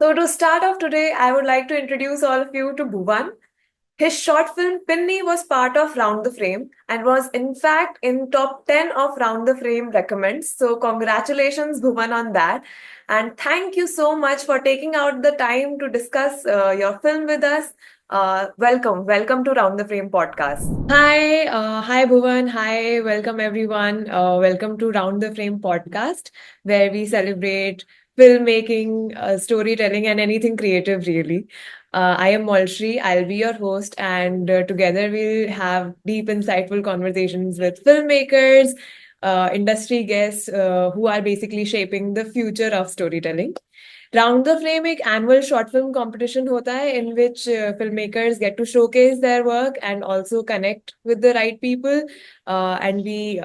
So, to start off today, I would like to introduce all of you to Bhuvan. His short film Pinni was part of Round the Frame and was, in fact, in top 10 of Round the Frame recommends. So, congratulations, Bhuvan, on that. And thank you so much for taking out the time to discuss your film with us. Welcome to Round the Frame podcast. Hi Bhuvan. Hi, welcome everyone. Welcome to Round the Frame podcast, where we celebrate filmmaking, storytelling, and anything creative, really. I am Molshri. I'll be your host, and together we'll have deep, insightful conversations with filmmakers, industry guests who are basically shaping the future of storytelling. Round the frame एक annual short film competition होता है इन विच filmmakers get to showcase their work and also connect with the right people and we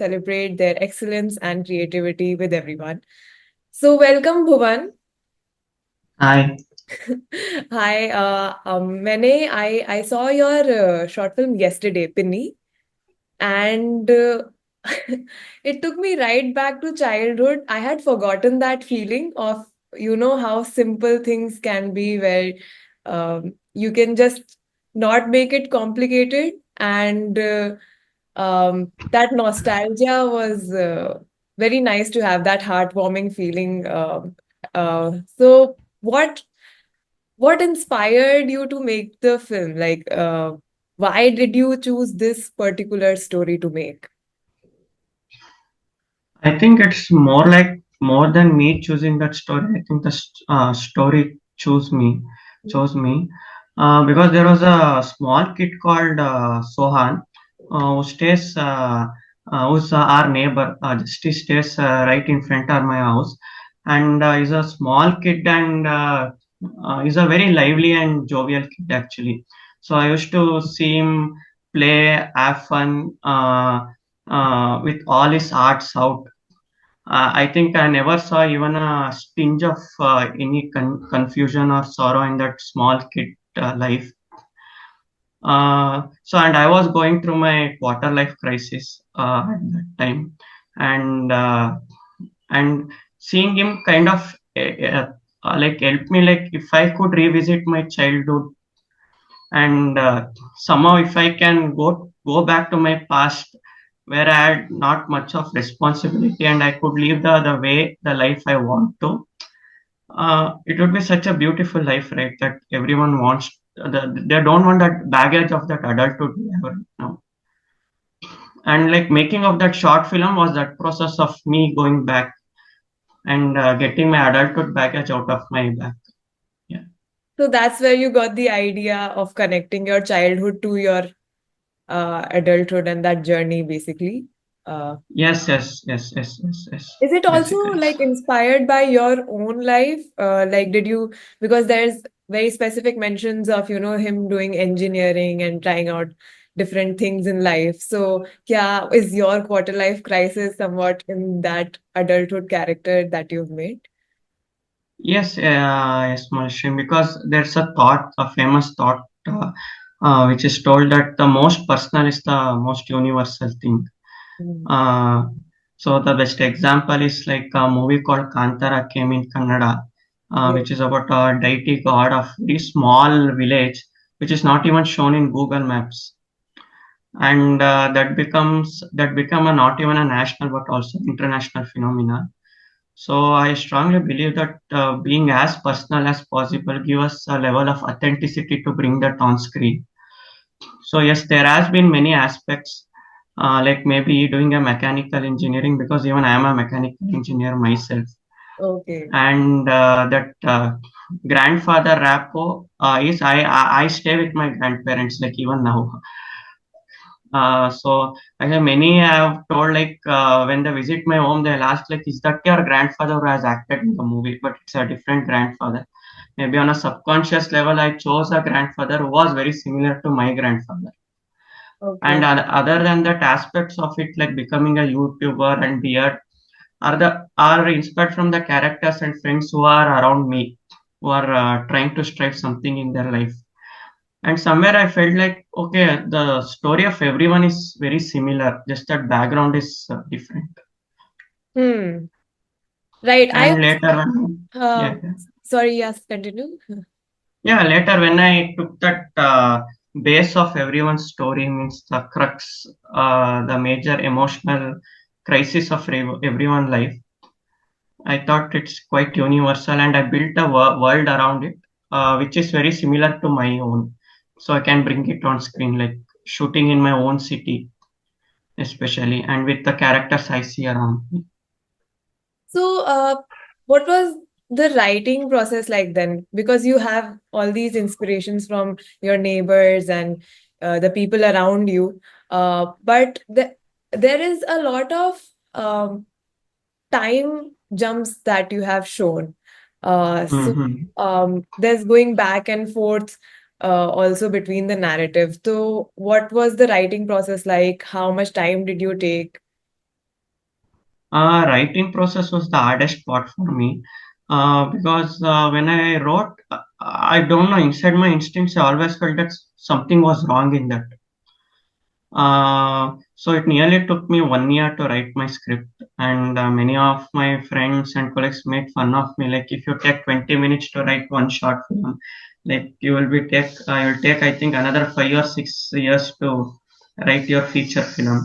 celebrate their excellence and creativity with everyone. So welcome Bhuvan. Hi. Hi, I saw your short film yesterday, Pinni, and it took me right back to childhood. I had forgotten that feeling of, how simple things can be, where you can just not make it complicated. And that nostalgia was very nice to have that heartwarming feeling. So, what inspired you to make the film? Like, why did you choose this particular story to make? I think it's more like more than me choosing that story. I think the story chose me, because there was a small kid called Sohan, who stays, who's our neighbor. Just he stays right in front of my house, and he's a small kid, and he's a very lively and jovial kid actually. So I used to see him play, have fun. With all his arts out. I think I never saw even a tinge of any confusion or sorrow in that small kid life. And I was going through my quarter life crisis at that time, and and seeing him kind of like help me, like if I could revisit my childhood, and somehow if I can go back to my past where I had not much of responsibility and I could live the way the life I want to. It would be such a beautiful life, right? That everyone wants. They don't want that baggage of that adulthood we have right now. And like making of that short film was that process of me going back and getting my adulthood baggage out of my back. Yeah. So that's where you got the idea of connecting your childhood to your adulthood and that journey, basically. Uh, Yes. Yes. Yes. Yes. Yes. Yes. is it also Basically. like inspired by your own life? Like, did you, because there's very specific mentions of, him doing engineering and trying out different things in life. So, yeah, is your quarter life crisis somewhat in that adulthood character that you've made? Yes, yes, Malshim, because there's a thought, a famous thought, which is told that the most personal is the most universal thing. Mm. Uh, so the best example is like a movie called Kantara came in Kannada, Yes. which is about a deity god of very small village, which is not even shown in Google Maps, and that become a not even a national but also international phenomena. So I strongly believe that being as personal as possible give us a level of authenticity to bring that on screen. So yes, there has been many aspects, like maybe doing a mechanical engineering because even I am a mechanical engineer myself, Okay. and that grandfather rapport is I stay with my grandparents like even now. So I have many have told like when they visit my home, they'll ask like, is that your grandfather who has acted in the movie? But it's a different grandfather. Maybe on a subconscious level, I chose a grandfather who was very similar to my grandfather. And Okay. other than that, aspects of it like becoming a YouTuber and beard are inspired from the characters and friends who are around me, who are trying to strive something in their life. And somewhere I felt like, okay, the story of everyone is very similar, just that background is different. Hmm. Right. I And later when, yeah, um yeah. sorry, yes, continue. Yeah, later when I took that base of everyone's story, means the crux, the major emotional crisis of everyone's life, I thought it's quite universal, and I built a world around it, which is very similar to my own. So I can bring it on screen, like shooting in my own city, especially, and with the characters I see around me. So, what was the writing process like then? Because you have all these inspirations from your neighbors and the people around you, but there is a lot of time jumps that you have shown. So Hmm. there's going back and forth also between the narrative. So, what was the writing process like? How much time did you take? Writing process was the hardest part for me because when I wrote, I don't know, inside my instincts, I always felt that something was wrong in that. So it nearly took me 1 year to write my script, and many of my friends and colleagues made fun of me. Like, if you take 20 minutes to write one short film, like you'll take I think another 5 or 6 years to write your feature film.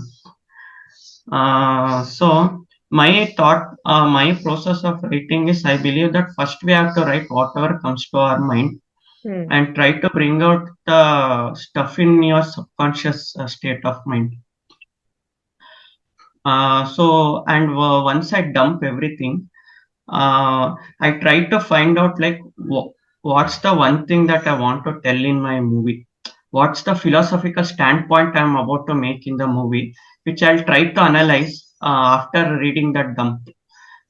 So my process of writing is, I believe that first we have to write whatever comes to our mind Hmm. and try to bring out the stuff in your subconscious state of mind. Once I dump everything, I try to find out like what's the one thing that I want to tell in my movie. What's the philosophical standpoint I'm about to make in the movie, which I'll try to analyze after reading that dump.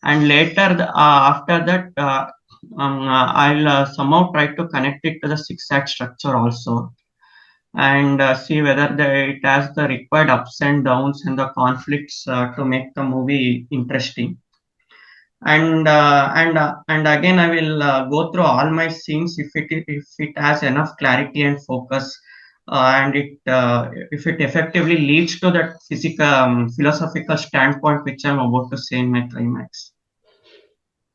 And later, after that, I'll somehow try to connect it to the six act structure also, and see whether it has the required ups and downs and the conflicts to make the movie interesting. And again, I will go through all my scenes if it has enough clarity and focus, and it if it effectively leads to that physical philosophical standpoint which I'm about to say in my climax.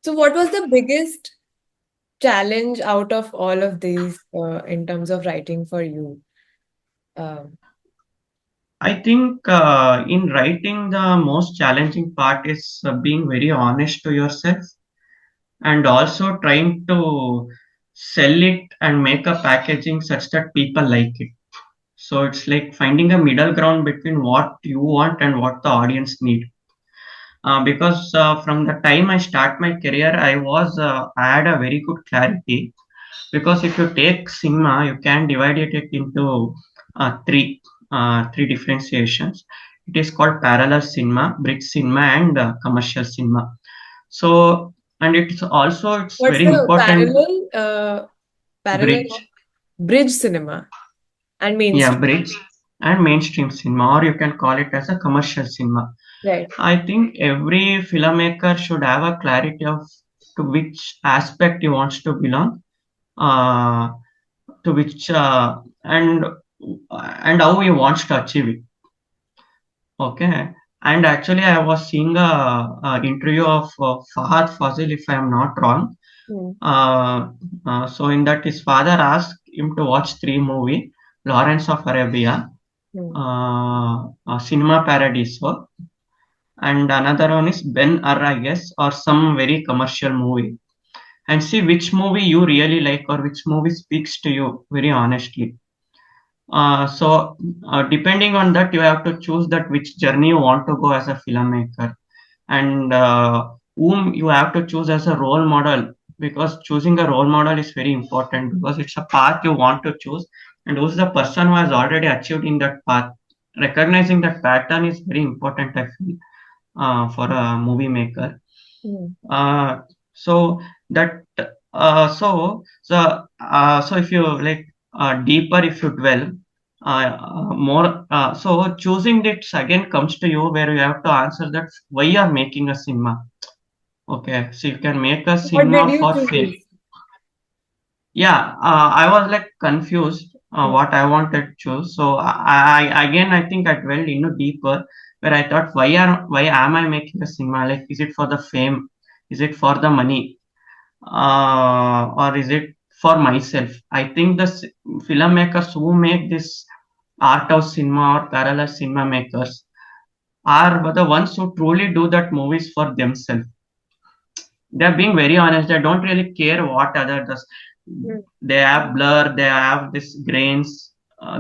So, what was the biggest challenge out of all of these in terms of writing for you? Um, I think in writing, the most challenging part is being very honest to yourself, and also trying to sell it and make a packaging such that people like it. So it's like finding a middle ground between what you want and what the audience need. Because from the time I start my career, I had a very good clarity. Because if you take cinema, you can divide it into three differentiations. It is called parallel cinema, bridge cinema, and commercial cinema. So, and it's what's very the important. parallel of Bridge, bridge cinema and yeah, mainstream? bridge and mainstream cinema, or you can call it as a commercial cinema. Right. I think every filmmaker should have a clarity of to which aspect he wants to belong, uh, to which and how he wants to achieve it. Okay. And actually, I was seeing a interview of Fahad Fazil, if I am not wrong. Hmm. Uh, so in that, his father asked him to watch three movie: Lawrence of Arabia, Hmm. Cinema Paradiso, and another one is Ben Hur, I guess, or some very commercial movie, and see which movie you really like or which movie speaks to you very honestly. Depending on that, you have to choose that which journey you want to go as a filmmaker, and whom you have to choose as a role model, because choosing a role model is very important because it's a path you want to choose, and who's the person who has already achieved in that path. Recognizing that pattern is very important, I feel, for a movie maker. Hmm. Uh, so that so if you like deeper, if you dwell more, so choosing this again comes to you where you have to answer that why you are making a cinema. Okay, so you can make a What did cinema you for film. choose? Yeah, I was like confused Hmm. what I wanted to choose. So again, I think I dwelled deeper, where I thought why am I making a cinema? Like, is it for the fame? Is it for the money, or is it for myself? I think the filmmakers who make this art house cinema or parallel cinema makers are the ones who truly do that movies for themselves. They're being very honest. They don't really care what other does. Hmm. They have blur, they have this grains,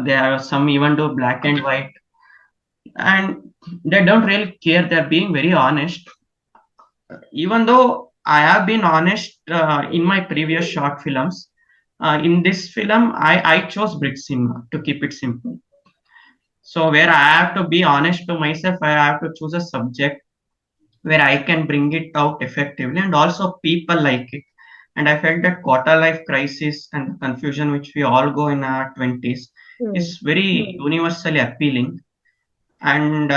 they have some even do black and white, and they don't really care. They're being very honest. Even though I have been honest in my previous short films, in this film I chose brick cinema to keep it simple. So where I have to be honest to myself, I have to choose a subject where I can bring it out effectively, and also people like it. And I felt that quarter life crisis and the confusion which we all go in our 20s Hmm. is very universally appealing. And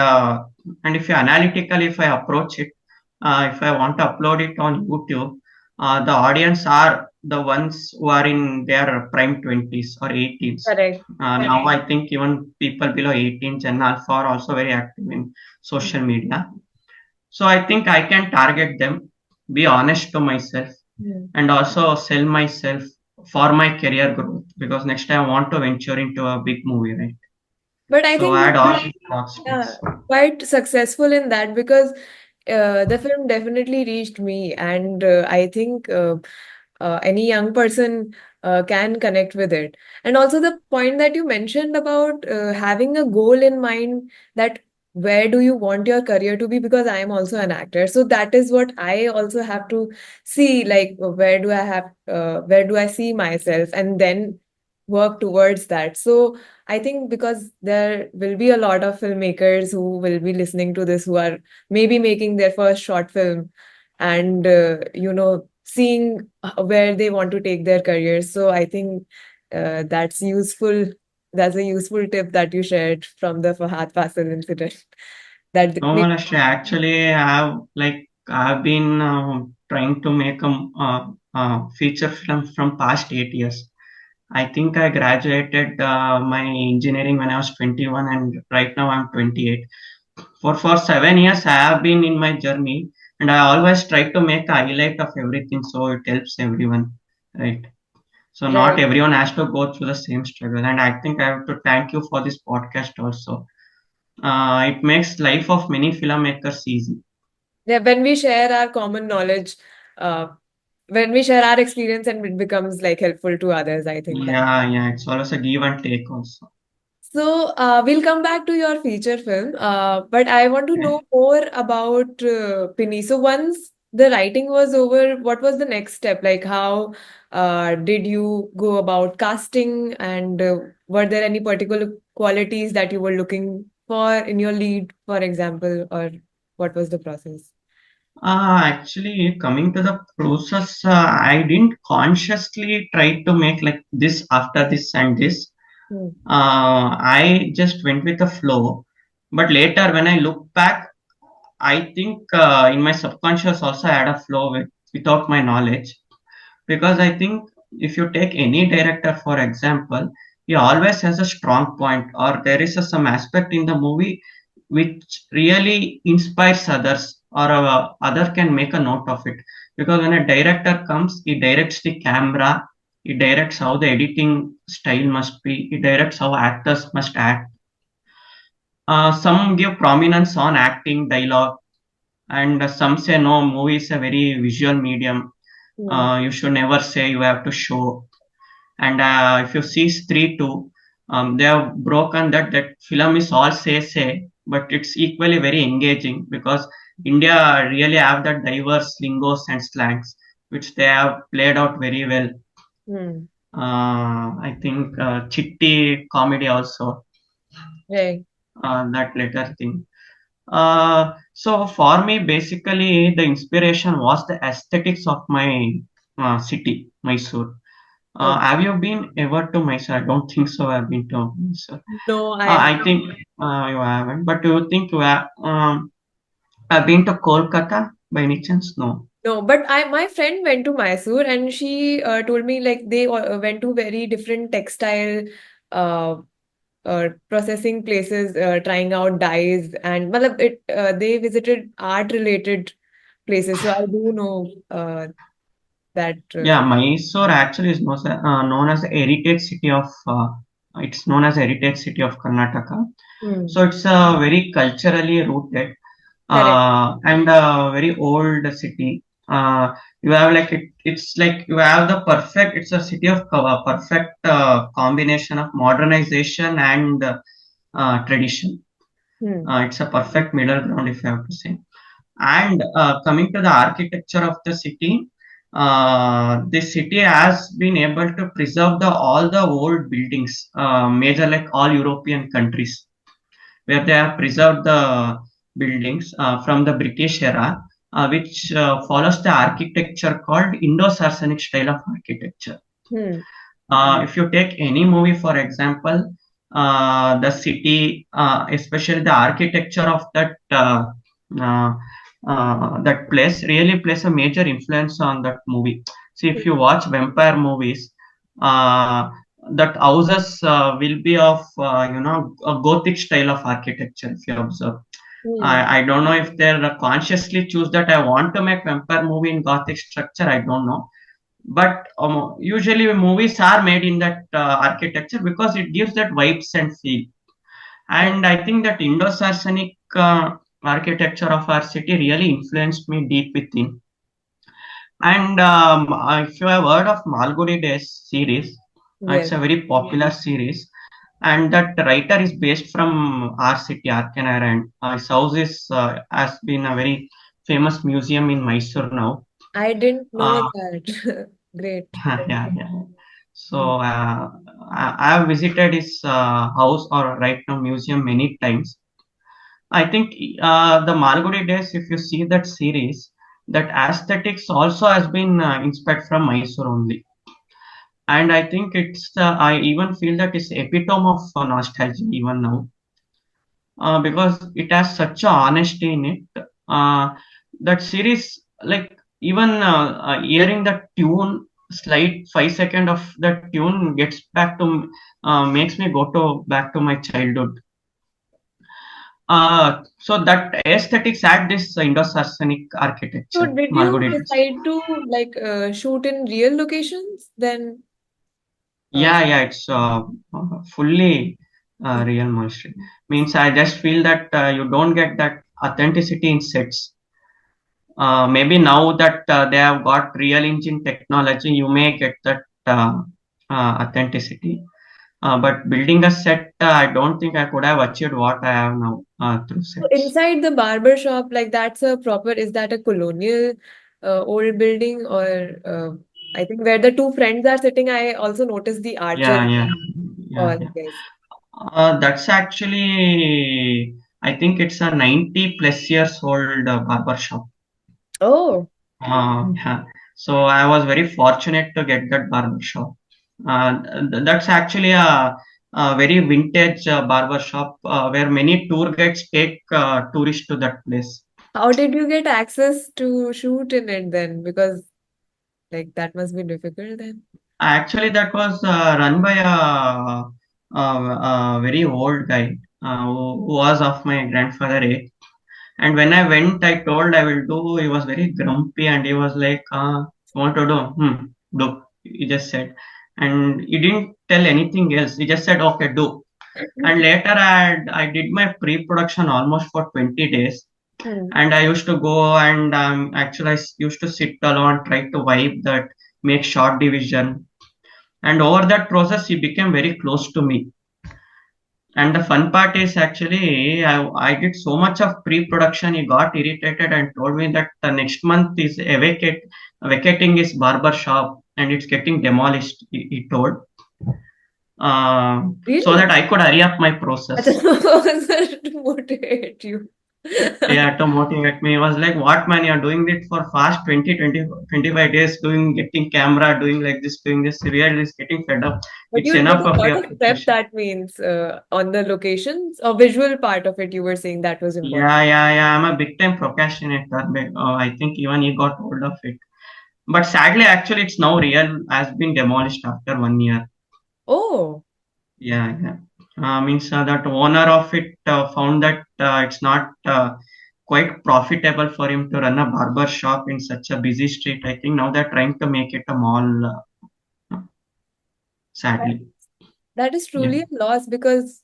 if you analytically, if I approach it, if I want to upload it on YouTube, the audience are the ones who are in their prime 20s or 18s. Correct. Now I think even people below 18, Gen Alpha are also very active in Hmm. social media. So I think I can target them, be honest to myself, Hmm. and also sell myself for my career growth, because next time I want to venture into a big movie, right? But I So think I you had all were, these yeah, prospects. quite successful in that because the film definitely reached me, and I think any young person can connect with it. And also the point that you mentioned about having a goal in mind, that where do you want your career to be? Because I am also an actor, so that is what I also have to see. Like, where do I see myself, and then work towards that. So I think because there will be a lot of filmmakers who will be listening to this, who are maybe making their first short film, and seeing where they want to take their careers. So I think that's useful. That's a useful tip that you shared from the Fahad Fasil incident. That No, Malasya, actually, I've been trying to make a feature film from past 8 years. I think I graduated my engineering when I was 21, and right now I'm 28. For 7 years, I have been in my journey, and I always try to make a highlight of everything so it helps everyone, right? So not right. everyone has to go through the same struggle, and I think I have to thank you for this podcast also. It makes life of many filmmakers easy. Yeah, when we share our common knowledge, uh, when we share our experience, and it becomes like helpful to others, I think that. Yeah, yeah, it's always a give and take also. So, we'll come back to your feature film, but I want to Okay. know more about Pinni. So, once the writing was over, what was the next step? Like, how did you go about casting, and were there any particular qualities that you were looking for in your lead, for example, or what was the process? Actually, coming to the process, I didn't consciously try to make like this after this and this. Hmm. I just went with the flow. But later, when I look back, I think in my subconscious also I had a flow without my knowledge. Because I think if you take any director, for example, he always has a strong point, or there is some aspect in the movie which really inspires others, or other can make a note of it. Because when a director comes, he directs the camera, he directs how the editing style must be, he directs how actors must act. Some give prominence on acting, dialogue, and some say no, movie is a very visual medium. Hmm. You should never say, you have to show. And if you see Stree 2, they have broken that film is all say, but it's equally very engaging, because India really have that diverse lingos and slangs, which they have played out very well. Hmm. I think Chitti comedy also, Right. that later thing. So for me, basically, the inspiration was the aesthetics of my city, Mysore. Okay. Have you been ever to Mysore? I don't think so. I've been to Mysore. No, I I think you haven't. But do you think you have been to Kolkata by any chance? No. no, but my friend went to Mysore, and she told me like they went to very different textile uh, processing places, trying out dyes, and well, they visited art related places. So I do know that. Yeah, Mysore actually is known as the heritage city of it's known as heritage city of Karnataka. Hmm. So it's very culturally rooted Correct. and a very old city. You have like it's like you have the perfect. It's a city of perfect combination of modernization and tradition. Hmm. It's a perfect middle ground, if I have to say. And coming to the architecture of the city has been able to preserve all the old buildings, major like all European countries, where they have preserved the buildings from the British era, which follows the architecture called Indo-Saracenic style of architecture. Hmm. If you take any movie, for example, the city, especially the architecture of uh, that place, really plays a major influence on that movie. See, if you watch vampire movies, uh, that houses will be of a Gothic style of architecture. If you observe, Hmm. I don't know if they're consciously choose that I want to make vampire movie in Gothic structure. I don't know, but usually movies are made in that architecture because it gives that vibes and feel. Correct. And I think that Indo-Saracenic architecture of our city really influenced me deep within. And if you have heard of Malgudi Days series, it's Yes. a very popular series, and that writer is based from our city, Arkanara, and his house has been a very famous museum in Mysore now. I didn't know uh, that. Great. yeah, yeah. Hmm. So I have visited his house or right now museum many times. I think the Malgudi Days, if you see that series, that aesthetics also has been inspired from Mysore only. And I think I even feel that it's epitome of nostalgia even now, because it has such a honesty in it. That series, like even hearing the tune, slight 5 second of the tune gets back to makes me go to back to my childhood. So that aesthetics add this Indo-Saracenic So architecture, did you Malgudi. decide to like shoot in real locations then? Uh, Yeah, it's fully real monastery. Means I just feel that you don't get that authenticity in sets. Maybe now that they have got real engine technology, you may get that authenticity. But building a set, I don't think I could have achieved what I have now through So sets. inside the barber shop, like that's a proper, is that a colonial old building or I think where the two friends are sitting, I also noticed the arches Yeah, yeah, and yeah, all, yeah. yes. That's actually, I think it's a 90 plus years old barber shop. Oh, Yeah. So I was very fortunate to get that barber shop. That's actually a very vintage barber shop where many tour guides take tourists to that place. how did you get access to shoot in it then? Because like that must be difficult then. Actually, that was run by a very old guy who was of my grandfather age. And when I went, I told I will do. He was very grumpy and he was like, "Want to do? Do." He just said, and he didn't tell anything else. He just said, "Okay, do." And later, I did my pre-production almost for 20 days. Hmm. And I used to go and actually used to sit alone, try to vibe that, make short division. And over that process, he became very close to me. And the fun part is actually, I did so much of pre-production. He got irritated and told me that the next month is vacating his barber shop and it's getting demolished. He told, so Really? that I could hurry up my I process. just wanted to motivate you. Yeah, to motivate me. He was like, "What man? You're doing it for fast 25 days, doing getting camera, doing like this, doing this. Really is getting fed up. But It's you did enough a of lot your of prep, preparation." that means on the locations or visual part of it, you were saying that was important. Yeah. I'm a big time procrastinator. I think even he got hold of it. But sadly, actually, it's now real has been demolished after 1 year. Oh, Yeah. Means that owner of it found that it's not quite profitable for him to run a barber shop in such a busy street. I think now they're trying to make it a mall, That, sadly. that is Yeah. truly a loss because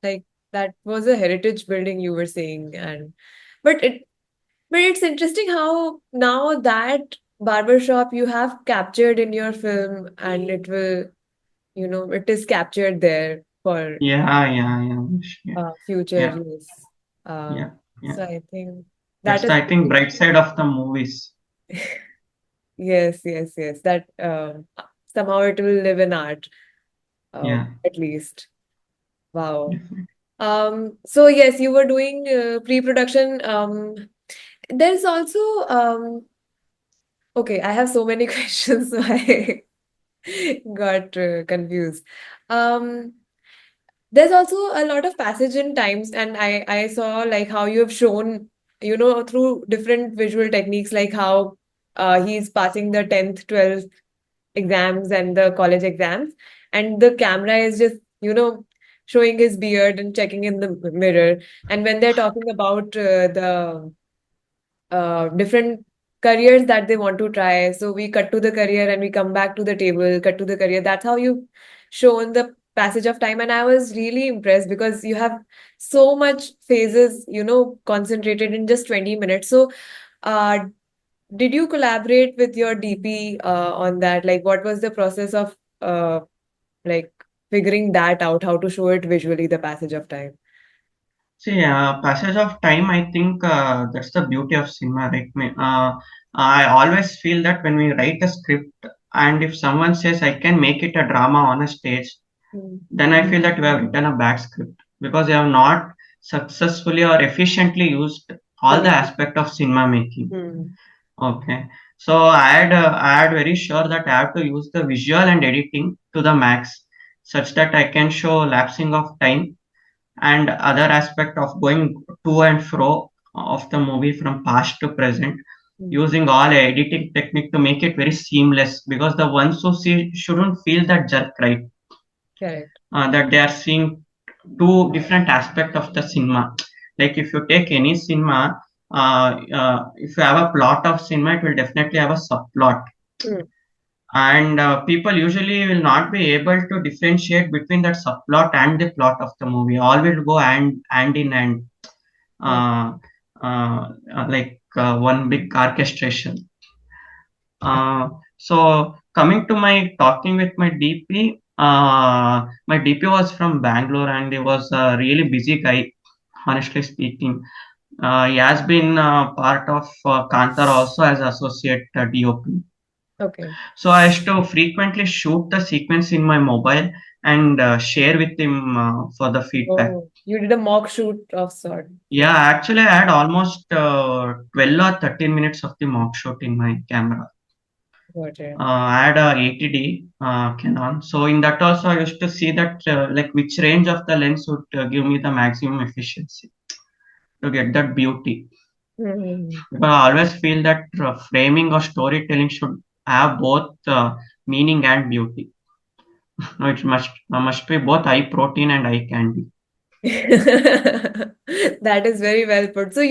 like that was a heritage building you were saying, and but it's interesting how now that barbershop you have captured in your film and it will, it is captured there for Yeah, yeah, yeah, yeah, future yeah, use. Uh, yeah, yeah. so I think That's that the, is I think, bright side of the movies. yes, yes, yes. That somehow it will live in art, Yeah, at least. Wow. definitely. So yes, you were doing pre-production. There's also okay, I have so many questions, so I got confused. Um, there's also a lot of passage in times, and I saw like how you have shown, through different visual techniques, like how he's passing the 10th, 12th exams and the college exams, and the camera is just, showing his beard and checking in the mirror. And when they're talking about the different careers that they want to try. So we cut to the career and we come back to the table, cut to the career. That's how you shown the passage of time. And I was really impressed because you have so much phases, concentrated in just 20 minutes. So uh, did you collaborate with your DP on that? Like, what was the process of like figuring that out, how to show it visually, the passage of time? See, passage of time, I think that's the beauty of cinema, right? I always feel that when we write a script and if someone says I can make it a drama on a stage, Mm. then I feel that you have written a bad script because you have not successfully or efficiently used The all the medium. aspect of cinema making. Mm. Okay. So I had very sure that I have to use the visual and editing to the max such that I can show lapsing of time and other aspect of going to and fro of the movie from past to present Mm. using all editing technique to make it very seamless because the ones who see shouldn't feel that jerk, right? Correct. That they are seeing two different aspect of the cinema. Like if you take any cinema, if you have a plot of cinema, it will definitely have a subplot. Mm. And people usually will not be able to differentiate between that subplot and the plot of the movie. All will go hand in hand, Mm. uh, like one big orchestration. So coming to my talking with my DP, my DP was from Bangalore and he was a really busy guy, honestly speaking. He has been part of Kantar also as associate DOP. Okay. So I used to frequently shoot the sequence in my mobile and share with him for the feedback. Oh, you did a mock shoot of sort. Yeah, actually, I had almost 12 or 13 minutes of the mock shoot in my camera. Got it. I had a 80D Canon. So in that also, I used to see that like which range of the lens would give me the maximum efficiency to get that beauty. Mhm. Because I always feel that framing or storytelling should have both meaning and beauty. No, it must be both high protein and high candy. That is very well put. So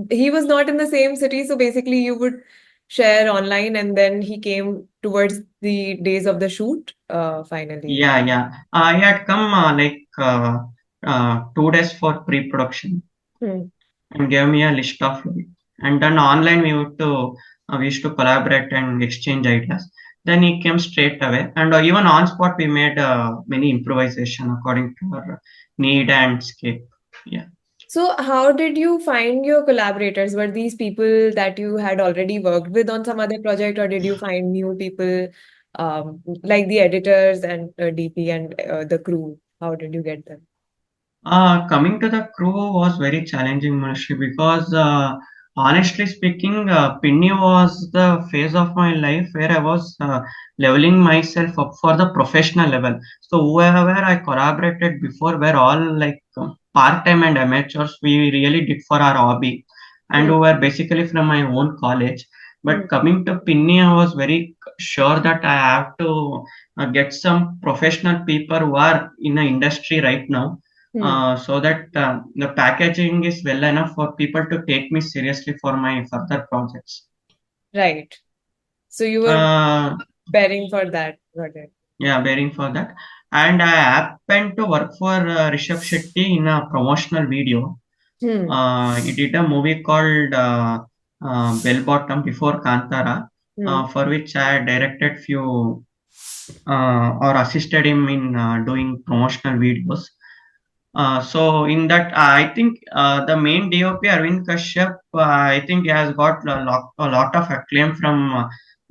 he was not in the same city, so basically you would share online and then he came towards the days of the shoot, finally. Yeah, yeah. I had come 2 days for pre-production Hmm. and gave me a list of like, and then online we used to collaborate and exchange ideas. Then he came straight away, and even on spot we made many improvisation according to our need and scape. Yeah. So how did you find your collaborators? Were these people that you had already worked with on some other project, or did you find new people, like the editors and DP and the crew? How did you get them? Coming to the crew was very challenging, Manashri, because honestly speaking, Pinni was the phase of my life where I was leveling myself up for the professional level. So whoever I collaborated before were all like part-time and amateurs. We really did for our hobby, and Hmm. who were basically from my own college. Hmm. But coming to Pinni, I was very sure that I have to get some professional people who are in the industry right now Hmm. so that the packaging is well enough for people to take me seriously for my further projects. Right. So you were Uh, preparing for that. Got it. yeah, bearing for that. And I happened to work for Rishabh Shetty in a promotional video. Hmm. He did a movie called Bell Bottom before Kantara, Hmm. for which I directed few or assisted him in doing promotional videos. So in that, I think the main DOP Arvind Kashyap, I think he has got a lot of acclaim from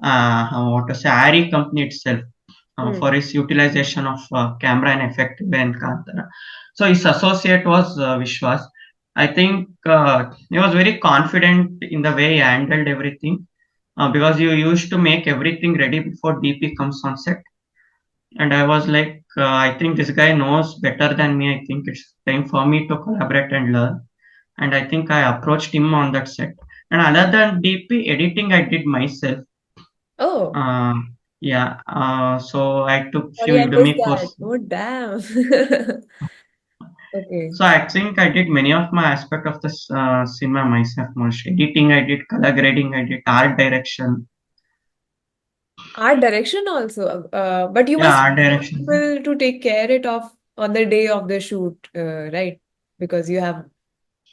what to say, Ari company itself Hmm. for his utilization of camera and effect in Kantara. So his associate was Vishwas. I think he was very confident in the way he handled everything because you used to make everything ready before DP comes on set. And I was like, I think this guy knows better than me. I think it's time for me to collaborate and learn. And I think I approached him on that set. And other than DP editing, I did myself. Oh, Uh, yeah. So I took few sorry, I missed Udemy that. courses. Oh, damn. Okay. So I think I did many of my aspect of this cinema myself. Most editing, I did color grading, I did art direction. Art direction also. But you Yeah, must art have direction. people to take care it of on the day of the shoot, right? Because you have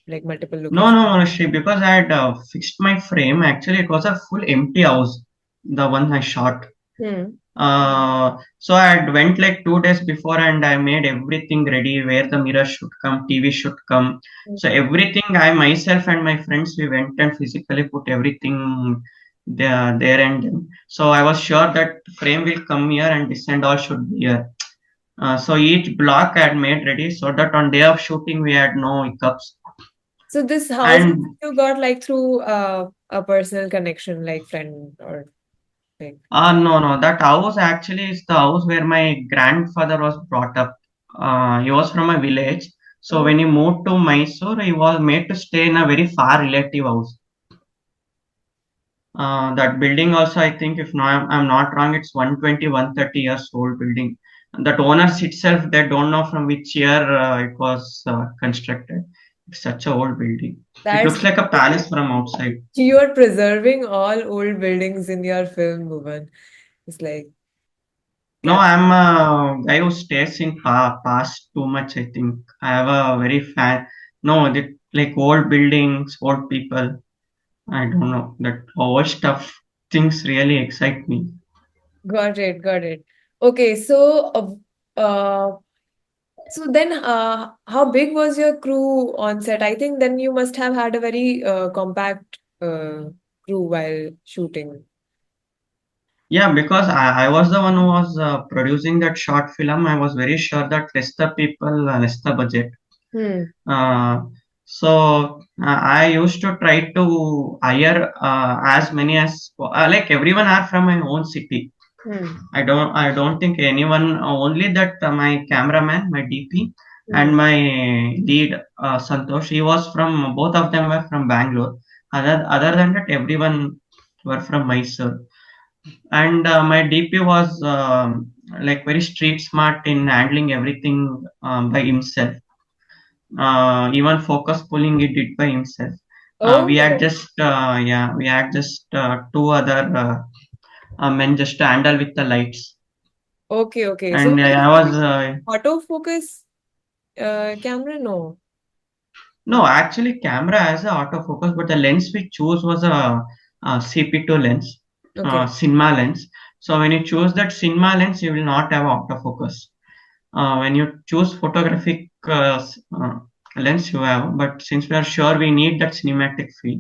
like multiple No, locations. no, honestly, because I had fixed my frame. Actually, it was a full empty house, the one I shot. Hmm. So I had went like 2 days before and I made everything ready where the mirror should come, TV should come. So everything I myself and my friends we went and physically put everything there and then. So I was sure that frame will come here and this and all should be here. So each block I had made ready so that on day of shooting we had no hiccups. So this house And you got like through a personal connection, like friend or like. no, no, that house actually is the house where my grandfather was brought up. He was from a village. So Oh, when he moved to Mysore, he was made to stay in a very far relative house. That building also, I think, if not, I'm not wrong, it's 120, 130 years old building. That owners itself, they don't know from which year it was constructed. It's such a old building. It that's looks like a palace from outside. you are preserving all old buildings in your film, Bhuvan. It's like No, cap. I'm a guy who stays in past too much. I think I have a very fan. No, like old buildings, old people. I don't know that old stuff. Things really excite me. Got it, got it. Okay, so so then how big was your crew on set? I think then you must have had a very compact crew while shooting. Yeah, because I was the one who was producing that short film. I was very sure that less the people, less the budget. Hmm. Uh, so I used to try to hire as many as like everyone are from my own city. Hmm. I don't think anyone, only that my cameraman, my DP, Hmm. and my lead, Santosh, he was from, both of them were from Bangalore. Other than that, everyone were from Mysore. And my DP was like very street smart in handling everything by himself. Even focus pulling he did by himself. We had Oh, just yeah, we had just two other men just to handle with the lights. okay, okay. So And were you I was using autofocus camera? No. no, actually camera has a autofocus, but the lens we choose was a CP2 lens, Okay. cinema lens. So when you choose that cinema lens, you will not have autofocus. When you choose photographic lens, you have. But since we are sure we need that cinematic feel,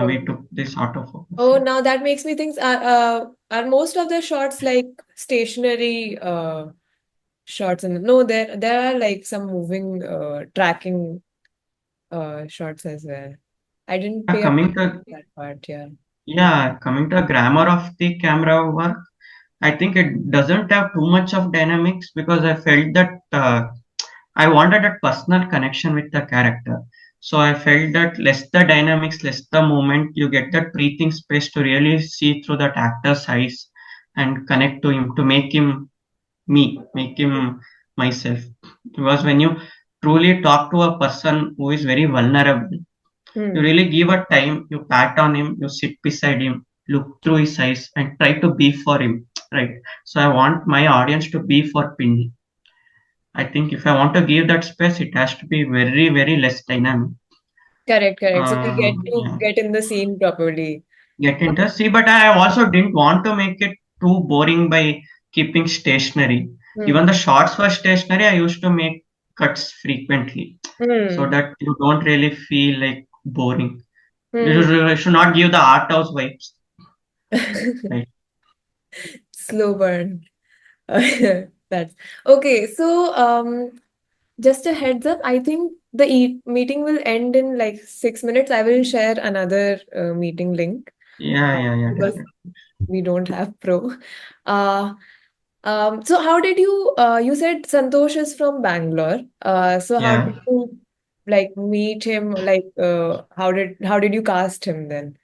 we Oh. took this autofocus. Oh, Yeah. now that makes me think, are most of the shots like stationary shots? And no, there are like some moving tracking shots as well. I didn't pay Coming attention to to that part, yeah. coming to grammar of the camera work, I think it doesn't have too much of dynamics because I felt that I wanted a personal connection with the character. So I felt that less the dynamics, less the movement, you get that breathing space to really see through that actor's eyes and connect to him to make him me, make him myself. Because when you truly talk to a person who is very vulnerable. You Hmm. really give a time, you pat on him, you sit beside him, look through his eyes, and try to be for him. Right. So I want my audience to be for Pinni. I think if I want to give that space, it has to be very, very less dynamic. Correct, correct. So we get to Yeah. get in the scene properly. Get into see, but I also didn't want to make it too boring by keeping stationary. Even Hmm. the shots were stationary. I used to make cuts frequently so Hmm. that you don't really feel like boring. You Hmm. should not give the art house vibes, right? Slow burn. That's okay. So, just a heads up, I think the meeting will end in like 6 minutes. I will share another meeting link Yeah, yeah, yeah, because definitely. we don't have pro. Uh, so how did you said Santosh is from Bangalore. So how Yeah. did you like meet him? Like, how did you cast him then?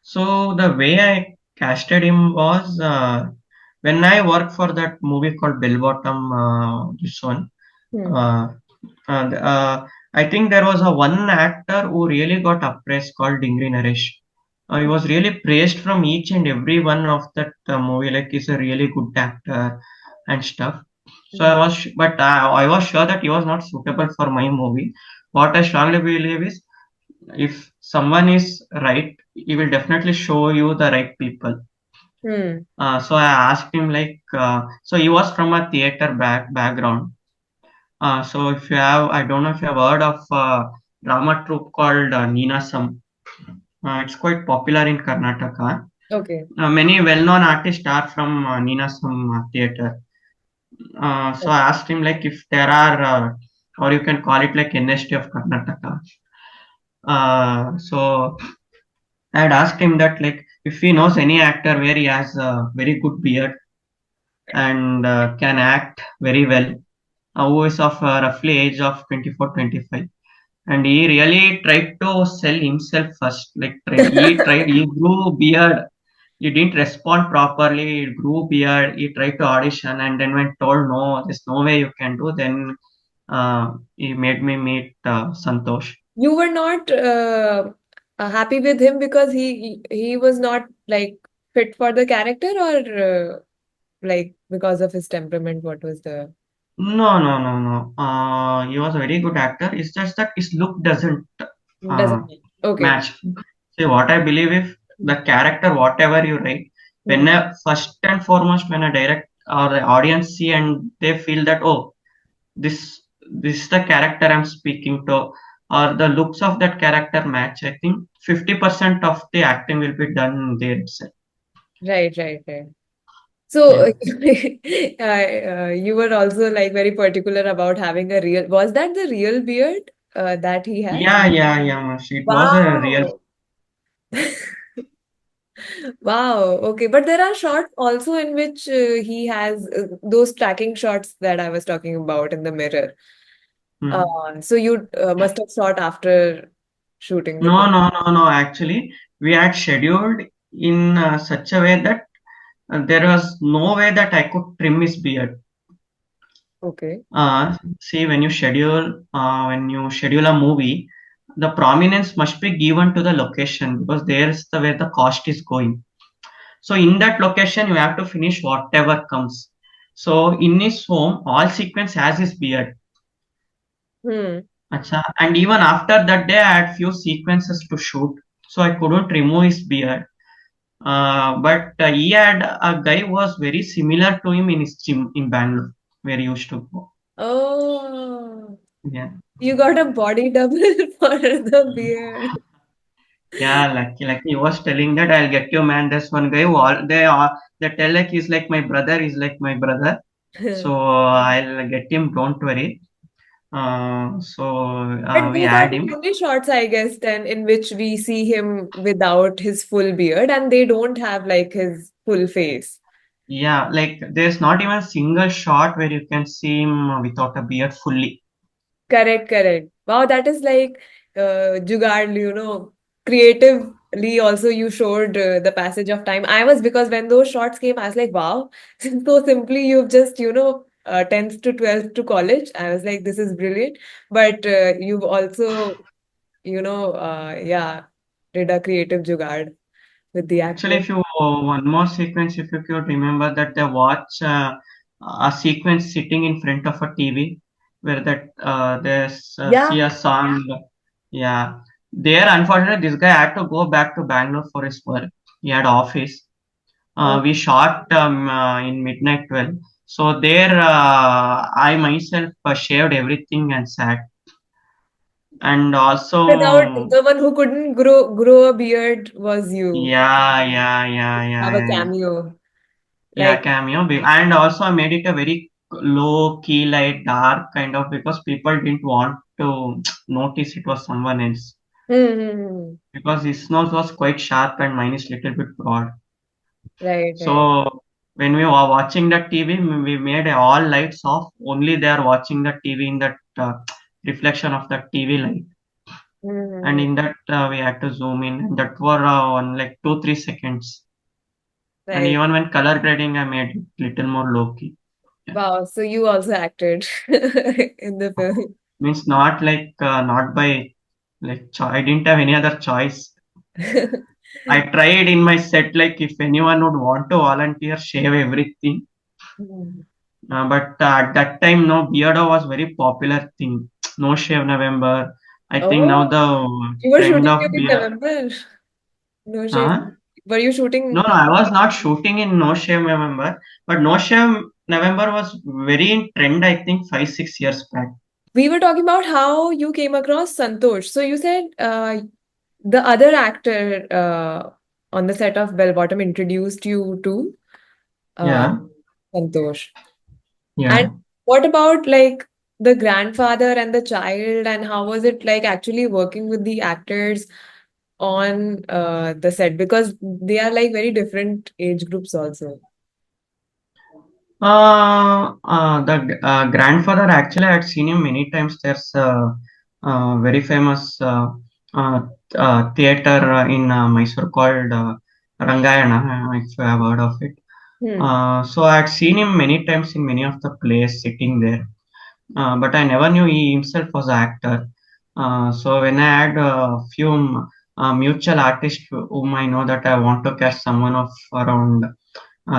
So the way I casted him was when I worked for that movie called Bell Bottom. This one. Hmm. Uh, and I think there was a one actor who really got appraised called Dingri Naresh. He was really praised from each and every one of that movie. Like he's a really good actor and stuff. So Hmm. but I was sure that he was not suitable for my movie. What I strongly believe is if someone is right, he will definitely show you the right people. Hmm. So I asked him like, so he was from a theater background. So if you have, I don't know if you have heard of drama troupe called Neenasam. It's quite popular in Karnataka. Okay. Many well-known artists are from Neenasam theater. So I asked him like if there are, or you can call it like NST of Karnataka. So I had asked him that like if he knows any actor where he has a very good beard and can act very well, who is of roughly age of 24, 25. And he really tried to sell himself first. Like he grew beard. He didn't respond properly. He grew beard. He tried to audition, and then when told no, there's no way you can do, then he made me meet Santosh. You were not happy with him because he was not like fit for the character, or like because of his temperament. What was the No, no, no, no. He was a very good actor. It's just that his look doesn't uh, doesn't okay. match. See, what I believe if the character, whatever you write, when Hmm. first and foremost, when a direct or the audience see and they feel that, oh, this this is the character I'm speaking to, or the looks of that character match, I think 50% of the acting will be done there itself. Right, right, right. So Yeah. you were also like very particular about having a real. Was that the real beard that he had? Yeah, yeah, yeah, Mashi. It was a real. Wow. Wow. Okay. But there are shots also in which he has those tracking shots that I was talking about in the mirror. Hmm. So you must have shot after shooting the No, film. no, no, no. Actually, we had scheduled in such a way that there was no way that I could trim his beard. Okay. See, when you schedule a movie, the prominence must be given to the location because there's the where the cost is going. So in that location, you have to finish whatever comes. So in his home, all sequence has his beard. Hmm. Acha. And even after that day, I had few sequences to shoot, so I couldn't remove his beard. But he had a guy who was very similar to him in his gym in Bangalore, where he used to go. Oh, Yeah. you got a body double for the beard. Yeah, like he was telling that I'll get you, man. There's one guy who they tell like he's like my brother, he's like my brother. So I'll get him. Don't worry. But We those are had the him. only shots, I guess, then in which we see him without his full beard, and they don't have like his full face. Yeah, like there's not even a single shot where you can see him without a beard fully. Correct, correct. Wow, that is like Jugaad, creatively also you showed the passage of time. I was because when those shots came, I was like, wow, so simply you've just, 10th to 12th to college. I was like, this is brilliant. But you've also, yeah, did a creative jugaad with the Actually, actor. if you one more sequence, if you could remember that they watch a sequence sitting in front of a TV where that there's Yeah. see a song. Yeah, there unfortunately this guy had to go back to Bangalore for his work. He had office. Oh, We shot in midnight 12. So there, I myself shaved everything and sat. And without also, the one who couldn't grow a beard was you. yeah, Have a yeah. cameo. Yeah, Like, cameo. And also I made it a very low key light, dark kind of because people didn't want to notice it was someone else. hmm. Because his nose was quite sharp and mine is little bit broad. Right, right. So when we were watching the TV, we made all lights off. Only they are watching the TV in that reflection of the TV light. And Hmm. in that we had to zoom in. And that were on like 2 3 seconds. And Right. even when color grading, I made it little more low key. Yeah. Wow. So you also acted in the film. Means not like not by like I didn't have any other choice. I tried in my set like if anyone would want to volunteer, shave everything. Hmm. But at that time, no beardo was very popular thing. No shave November. I think now Oh, the you were trend shooting of during beard. November. No shave. Huh? Were you No, shooting? no, I was not shooting in No Shave November, but No Shave November was very in trend. I think 5 6 years back. We were talking about how you came across Santosh. So you said the other actor on the set of Bell Bottom introduced you to uh, Yeah, Santosh. And yeah. what about like the grandfather and the child, and how was it like actually working with the actors on the set? Because they are like very different age groups also. The grandfather actually I had seen him many times. There's a very famous uh, theater in Mysore called Rangayana, if you have heard of it. Hmm. So I had seen him many times in many of the plays sitting there, but I never knew he himself was an actor. So when I had a few mutual artists whom I know that I want to cast someone of around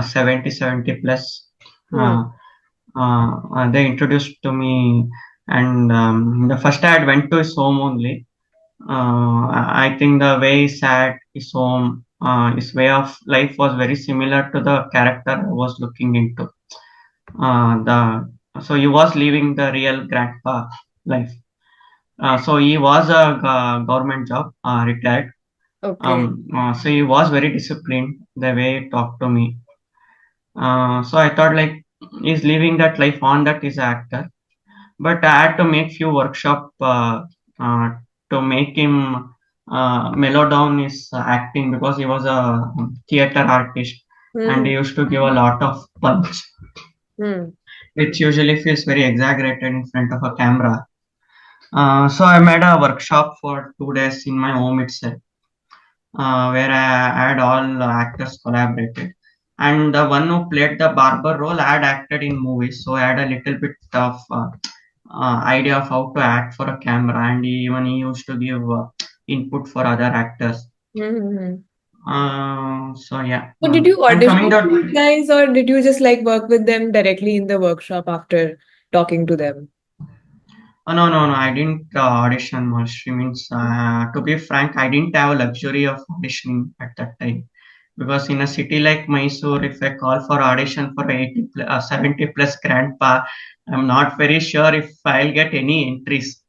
70 plus. Hmm. Uh, they introduced to me, and the first I had went to his home only. I think the way he sat, his home, his way of life was very similar to the character I was looking into. The so he was living the real grandpa life. So he was a government job, retired. Okay. So he was very disciplined the way he talked to me. So I thought like he's living that life on that he's an actor. But I had to make few workshop to make him mellow down his acting because he was a theater artist and Hmm. he used to give a lot of punch, Hmm. which usually feels very exaggerated in front of a camera. So I made a workshop for 2 days in my home itself, where I had all actors collaborated. And the one who played the barber role, I had acted in movies, so I had a little bit of idea of how to act for a camera, and even he used to give input for other actors. Hmm. So yeah, So did you and audition coming with down. these guys, or did you just like work with them directly in the workshop after talking to them? No, I didn't audition much. Means, to be frank, I didn't have a luxury of auditioning at that time. Because in a city like Mysore, if I call for audition for 70 plus grandpa, I'm not very sure if I'll get any entries.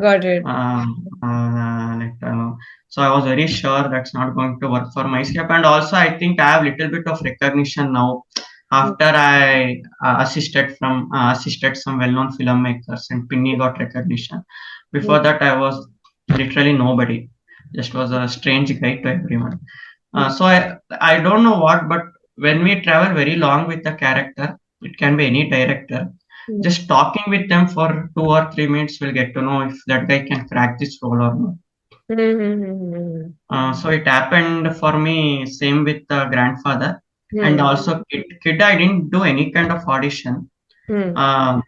Got it. Uh, like, so I was very sure that's not going to work for my scape. And also, I think I have little bit of recognition now after I assisted some well-known filmmakers and Pinni got recognition. Before Hmm. that, I was literally nobody. Just was a strange guy to everyone. So I don't know what, but when we travel very long with the character, it can be any director. Hmm. Just talking with them for 2 or 3 minutes, we'll get to know if that guy can crack this role or not. Hmm. So it happened for me same with the grandfather, and Hmm. also kid. Kid I didn't do any kind of audition. Hmm. Uh,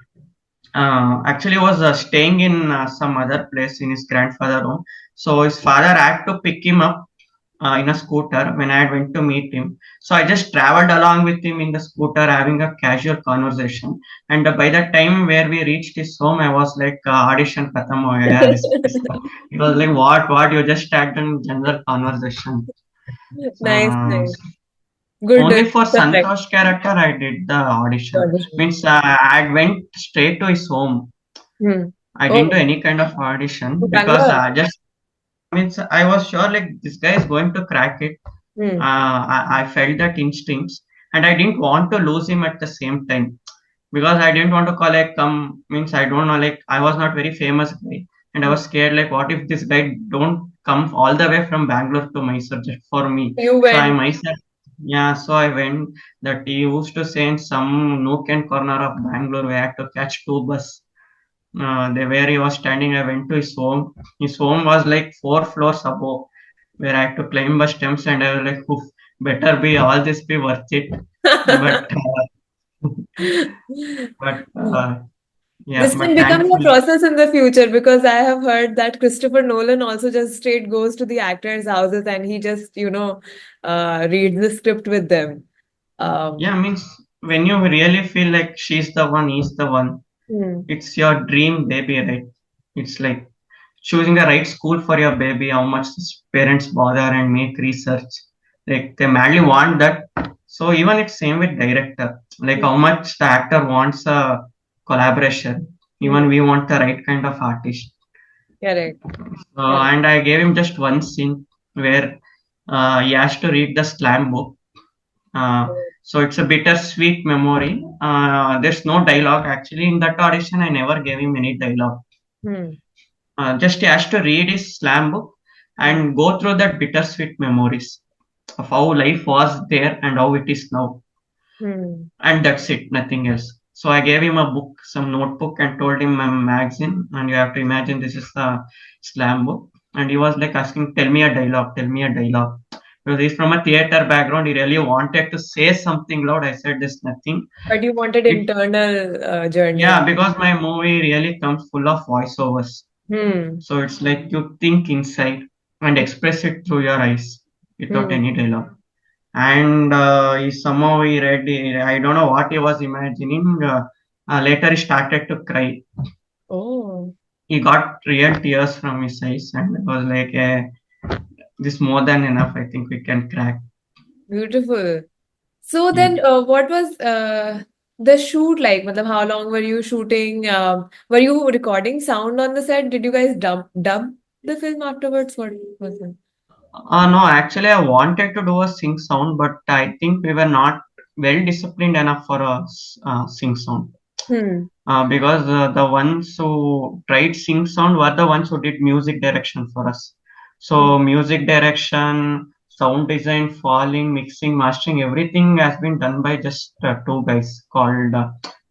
Actually was staying in some other place in his grandfather home. So his father had to pick him up in a scooter when I went to meet him. So I just traveled along with him in the scooter, having a casual conversation. And by the time where we reached his home, I was like, audition khatam ho gaya hai, this. It was like, what? You just had a general conversation. Nice, Uh, nice. Good, Only for perfect. Santosh character, I did the audition. Audition. Means I went straight to his home. Hmm. I didn't do Oh, any kind of audition because Bangalore. I just means I was sure like this guy is going to crack it. Hmm. I felt that instincts, and I didn't want to lose him at the same time because I didn't want to call like come means I don't know like I was not very famous guy, and I Hmm. was scared like what if this guy don't come all the way from Bangalore to Mysore just for me. You So I went. myself yeah, so I went that he used to say in some nook and corner of Bangalore where I had to catch two bus where he was standing, I went to his home. His home was like 4 floors above, where I had to climb the steps, and I was like, "Oof, better be all this be worth it." But but yeah, This can but become a thankfully, process in the future because I have heard that Christopher Nolan also just straight goes to the actors' houses and he just, reads the script with them. yeah, Um, means when you really feel like she's the one, he's the one, hmm, it's your dream baby, right? It's like choosing the right school for your baby, how much parents bother and make research. Like they madly want that. So even it's same with director. Like hmm, how much the actor wants a collaboration. hmm, Even we want the right kind of artist. correct, correct. And I gave him just one scene where he has to read the slam book. So it's a bittersweet memory. There's no dialogue actually in that audition. I never gave him any dialogue. Hmm, Just he has to read his slam book hmm, and go through that bittersweet memories of how life was there and how it is now. hmm. And that's it, nothing else. So I gave him a book, some notebook, and told him a magazine, and you have to imagine this is the slam book. And he was like asking, "Tell me a dialogue, tell me a dialogue." Because he's from a theater background, he really wanted to say something loud. I said, "There's nothing." But you wanted It internal journey. yeah, because my movie really comes full of voiceovers. Hmm, So it's like you think inside and express it through your eyes without hmm. any dialogue. And he somehow he read, I don't know what he was imagining. Later he started to cry. Oh, He got real tears from his eyes, and it was like, this more than enough. I think we can crack. beautiful. So Yeah. then, what was the shoot like? Matlab, how long were you shooting? Were you recording sound on the set? Did you guys dub the film afterwards? What was it? No, actually, I wanted to do a sing sound, but I think we were not well disciplined enough for a sing sound. Hmm. Because the ones who tried sing sound were the ones who did music direction for us. Hmm. So music direction, sound design, falling, mixing, mastering, everything has been done by just two guys called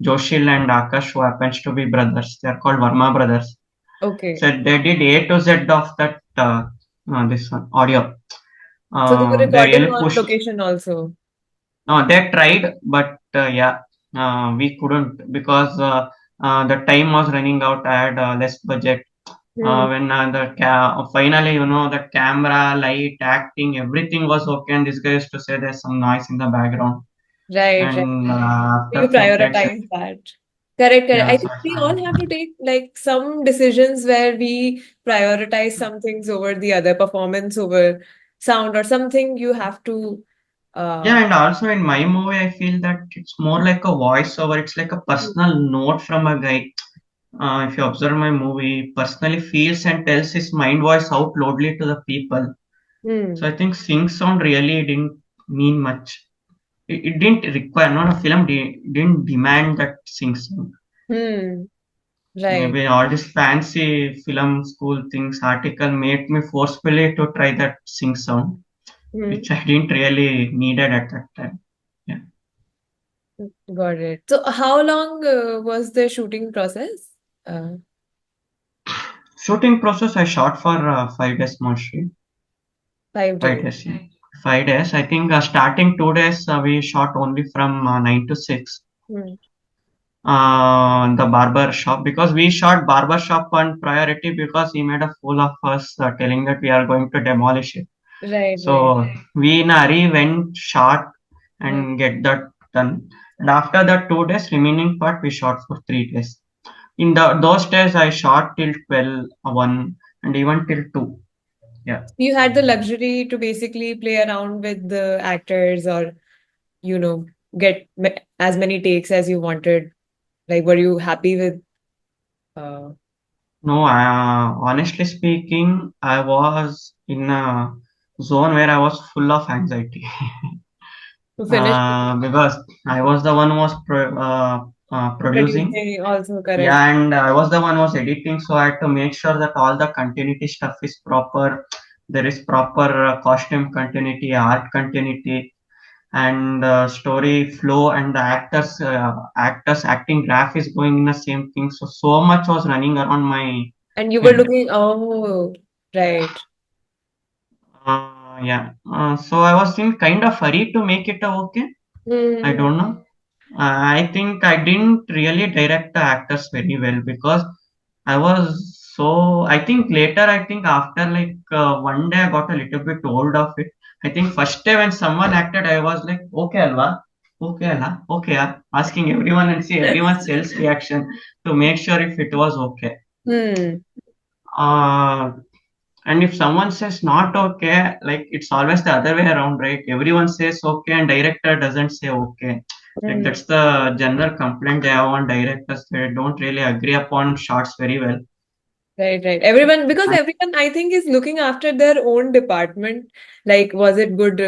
Joshil and Akash, who happens to be brothers. They are called Verma brothers. Okay. So they did A to Z of that this one audio. So they were They recording really on pushed. location also. They tried, but yeah, we couldn't because the time was running out. I had less budget. Hmm. When finally, the camera, light, acting, everything was okay, and this guy used to say there's some noise in the background. Right, right. And You after 4 days, prioritize that. Correct, correct. yeah, I so think we all have to take like some decisions where we prioritize some things over the other, performance over sound or something you have to uh yeah, and also in my movie, I feel that it's more like a voiceover. It's like a personal note from a guy. If you observe my movie, personally feels and tells his mind voice out loudly to the people. So hmm, I think sync sound really didn't mean much. It didn't require, not a film didn't demand that sync sound. hmm, right. Maybe all these fancy film school things, article made me forcefully to try that sync sound, Hmm, which I didn't really needed at that time. Yeah. got it. So how long was the shooting process? Uh, Shooting process I shot for 5 days mostly. 5 5 days. days, yeah. 5 days. I think starting 2 days we shot only from 9 to 6. Hmm. the barber shop, because we shot barber shop on priority because he made a fool of us, telling that we are going to demolish it. Right, right. So we in a hurry went shot Hmm. and get that done. And after that 2 days, remaining part we shot for 3 days. In those days, I shot till 12, 1, and even till 2. Yeah. You had the luxury to basically play around with the actors or, you know, get as many takes as you wanted. Like, were you happy with uh, No, honestly speaking, I was in a zone where I was full of anxiety. to finish Because I was the one who was producing. producing also, correct? Yeah, and I was the one who was editing, so I had to make sure that all the continuity stuff is proper. There is proper costume continuity, art continuity, and story flow, and the actors acting graph is going in the same thing. So much was running around my And you were head. looking, oh, right. Yeah. So I was in kind of hurry to make it okay. I Hmm. don't know. I think I didn't really direct the actors very well because I was so. I think later, I think after like one day, I got a little bit old of it. I think first day when someone acted, I was like, okay, Alva, okay, Alva, okay, asking everyone and see everyone's else reaction to make sure if it was okay. Hmm. Uh, and if someone says not okay, like it's always the other way around, right? Everyone says okay and director doesn't say okay. Like Hmm. that's the general complaint they have on directors. They don't really agree upon shots very well. Right, right. Everyone, because everyone, I think, is looking after their own department. Like, was it good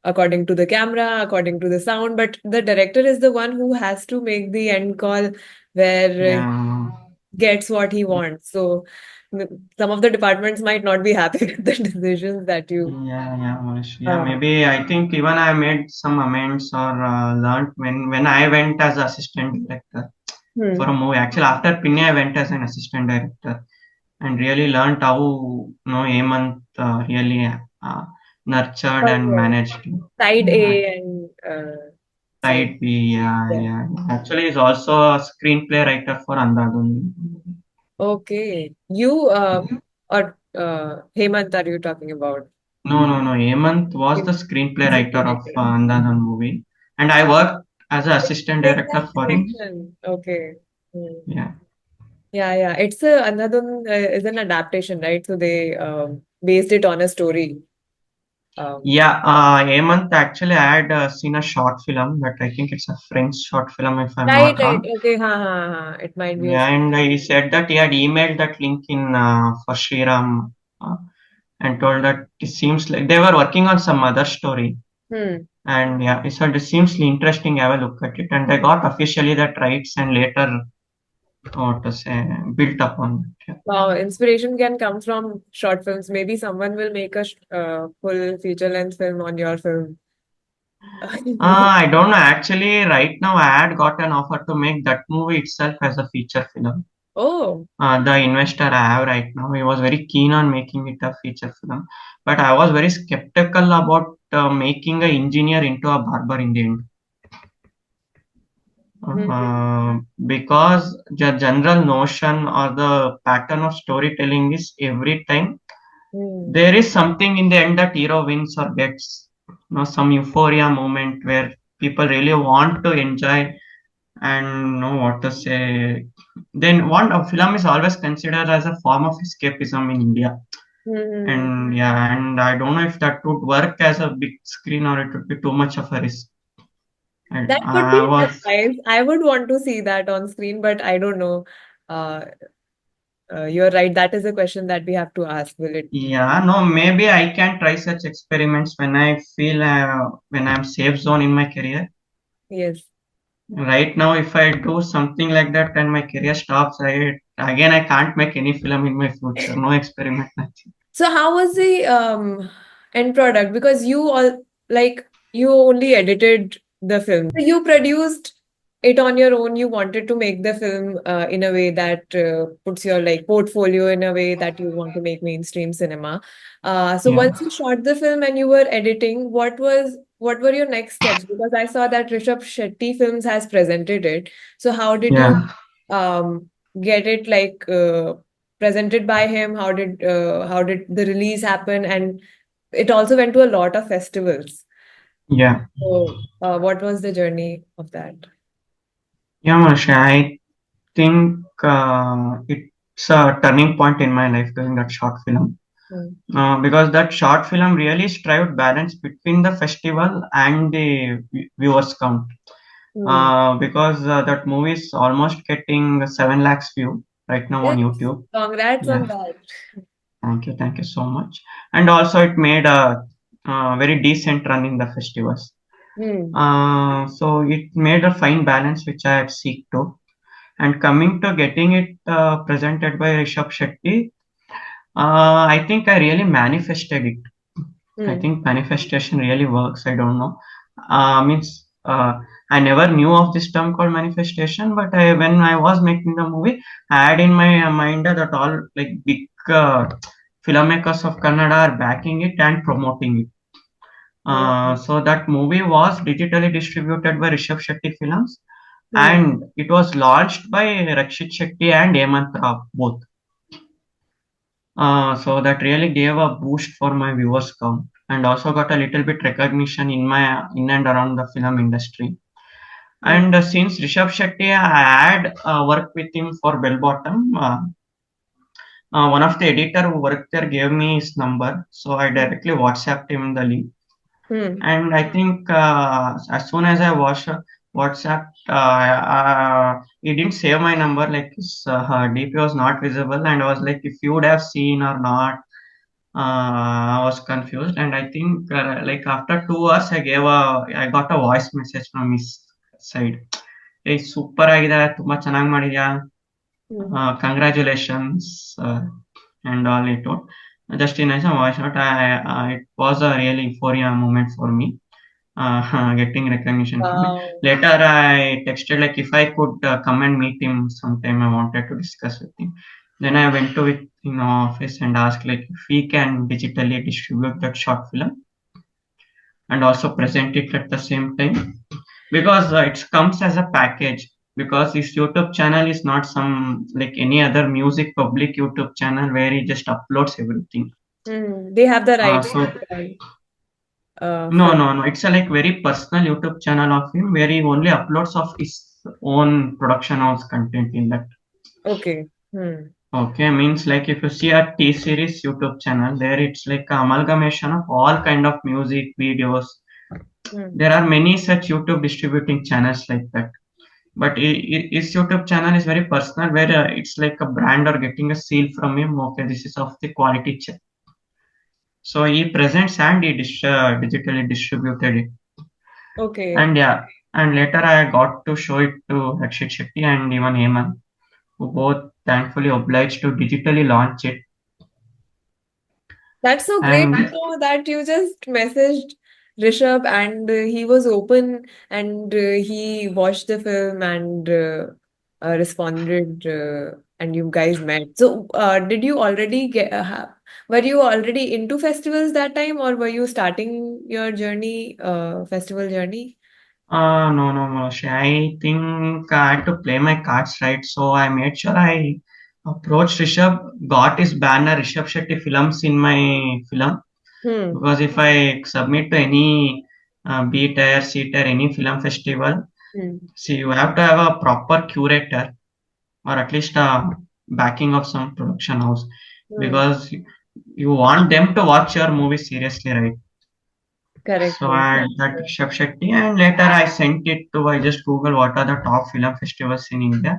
according to the camera, according to the sound? But the director is the one who has to make the end call where Yeah, gets what he wants. So, some of the departments might not be happy with the decisions that you. yeah, Manish. Yeah. Uh, Maybe I think even I made some amends or learned when I went as assistant director for a hmm. movie. Actually, after Pinni, I went as an assistant director and really learned how Hemant really nurtured Oh, and yes. managed. Side Uh, A and side. Side B, yeah, Yeah. yeah. Actually, he's also a screenplay writer for Andhadhun. Okay. You or Hemant, are you talking about? No. Hemant was the screenplay writer of Andhadhun movie, and I worked as an assistant Make director that for him. connection. Okay. Hmm. Yeah, Yeah, yeah. It's a another is an adaptation, right? So they based it on a story. Um, yeah. Hemant actually I had seen a short film, but I think it's a French short film if I'm right, not right. wrong. Okay, ha. It might be a. Yeah, and he said that he had emailed that link in for Shriram and told that it seems like they were working on some other story. Hmm. And yeah, he said it seems interesting. Have a look at it. And they got officially that rights and later, what to say, built upon it. Wow, inspiration can come from short films. Maybe someone will make a full feature length film on your film. I don't know. Actually, right now, I had got an offer to make that movie itself as a feature film. Oh. The investor I have right now, he was very keen on making it a feature film, but I was very skeptical about making an engineer into a barber in the end. Hmm. Because the general notion or the pattern of storytelling is every time Hmm. there is something in the end that hero wins or gets, some euphoria moment where people really want to enjoy and know what to say. Then one a film is always considered as a form of escapism in India. Hmm. And yeah, and I don't know if that would work as a big screen or it would be too much of a risk. And That could I be was nice. I would want to see that on screen, but I don't know. Uh, you're right. That is a question that we have to ask. Will it? Yeah, no, maybe I can try such experiments when I feel when I'm safe zone in my career. Yes. Right now, if I do something like that and my career stops, I can't make any film in my future. No experiment, nothing. So how was the end product? Because you all like you only edited the film. So you produced it on your own. You wanted to make the film in a way that puts your like portfolio in a way that you want to make mainstream cinema. So Yeah. once you shot the film and you were editing, what was what were your next steps? Because I saw that Rishabh Shetty Films has presented it. So how did you Yeah, um get it like presented by him? How did the release happen? And it also went to a lot of festivals. yeah, So what was the journey of that? yeah, Marsha. I think it's a turning point in my life doing that short film. Hmm. Because that short film really strived balance between the festival and the viewers count. Hmm. Because that movie is almost getting 7 lakhs view right now on Yes, YouTube. congrats on Yeah, that. thank you so much. And also, it made a very decent run in the festivals. Hmm. So it made a fine balance which I had seek to. And coming to getting it presented by Rishabh Shetty, I think I really manifested it. I Hmm. think manifestation really works. I don't know. Means I never knew of this term called manifestation, but when I was making the movie, I had in my mind that all like big filmmakers of Kannada are backing it and promoting it. Oh. So that movie was digitally distributed by Rishabh Shetty Films, Hmm. and it was launched by Rakshit Shetty and Hemant Rao both. So that really gave a boost for my viewers count and also got a little bit recognition in and around the film industry. Hmm. And since Rishabh Shetty, I had worked with him for Bell Bottom. One of the editor who worked there gave me his number, so I directly WhatsApped him the link. Hmm. And I think as soon as I WhatsApp, he didn't save my number, like his DP was not visible, and I was like, if you would have seen or not, I was confused. And I think like after 2 hours, I got a voice message from his side. Hey, super ಆಗಿದೆ ತುಂಬಾ ಚೆನ್ನಾಗಿ ಮಾಡಿದ್ಯಾ, Hmm. congratulations, and all it was. Just in as a voice note, it was a really euphoria moment for me, getting recognition from it. Wow. Later, I texted like if I could come and meet him sometime. I wanted to discuss with him. Then I went to it in office and asked like if we can digitally distribute that short film and also present it at the same time because it comes as a package. Because this YouTube channel is not some like any other music public YouTube channel where he just uploads everything. Hmm. They have the rights So for. no. It's a like very personal YouTube channel of him where he only uploads of his own production house content in that. Okay. Hmm. Okay, means like if you see a T series YouTube channel, there it's like a amalgamation of all kind of music videos. Hmm. There are many such YouTube distributing channels like that. But his YouTube channel is very personal, where it's like a brand or getting a seal from him. Okay, this is of the quality check. So he presents and he digitally distributed it. Okay. And yeah, and later I got to show it to Rakshit Shetty and even Hemant, who both thankfully obliged to digitally launch it. That's so great to And know that you just messaged Rishabh and he was open and he watched the film and responded and you guys met. So, did you already were you already into festivals that time or were you starting your journey, festival journey? no, Moshe. I think I had to play my cards right. So I made sure I approached Rishabh, got his banner, Rishabh Shetty Films in my film. Hmm. Because if I submit to any B tier, C tier, any film festival, Hmm. see, you have to have a proper curator or at least a backing of some production house Hmm. because you want them to watch your movie seriously, right? Correct. So Yes. I had that Rishabh Shetty, and later I sent it to, I just Google what are the top film festivals in India,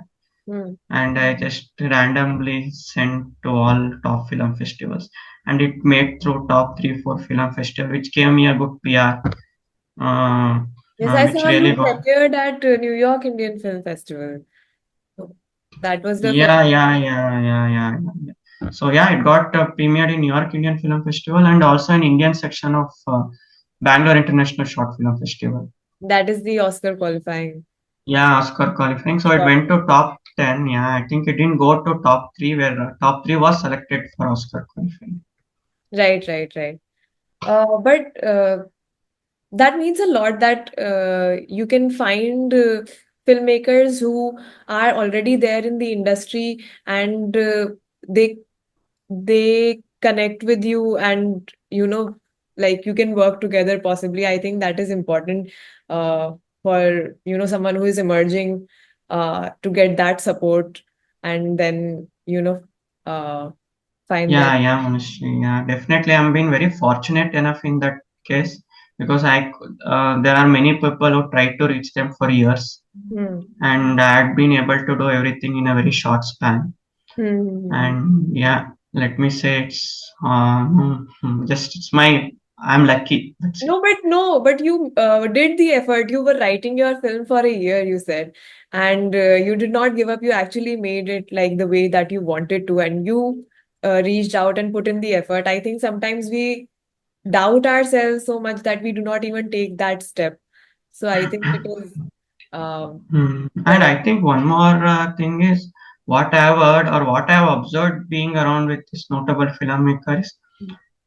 Hmm. and I just randomly sent to all top film festivals, and it made through top 3 4 film festival, which gave me a good PR, uh, Yes, I which saw really you got. premiered at New York Indian Film Festival. So that was the first. Yeah. So yeah, it got premiered in New York Indian Film Festival and also an Indian section of Bangalore International Short Film Festival. That is the Oscar qualifying Yeah, Oscar qualifying. So it short. went to top 10. Yeah, I think it didn't go to top 3 where top 3 was selected for Oscar qualifying. Right. But that means a lot that you can find filmmakers who are already there in the industry, and they they connect with you, and like you can work together possibly. I think that is important uh, for someone who is emerging, to get that support, and then uh, find Yeah, that. yeah, Manishri. Yeah, definitely. I'm being very fortunate enough in that case because there are many people who try to reach them for years, Hmm. and I had been able to do everything in a very short span. Hmm. And yeah, let me say just it's my I'm lucky. That's it. No, but you did the effort. You were writing your film for a year, you said, and you did not give up. You actually made it like the way that you wanted to, and you reached out and put in the effort. I think sometimes we doubt ourselves so much that we do not even take that step. So I think it is And very. I think one more thing is what I have heard or what I have observed being around with this notable filmmakers.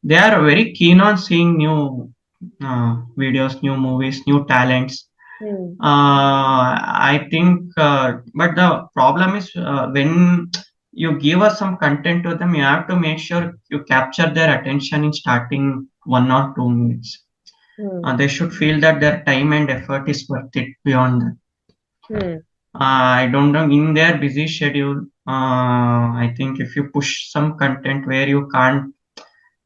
They are very keen on seeing new videos, new movies, new talents. Hmm. I think, but the problem is when you give us some content to them, you have to make sure you capture their attention in starting 1 or 2 minutes. Hmm. They should feel that their time and effort is worth it beyond that. Hmm. I don't know, in their busy schedule, I think if you push some content where you can't,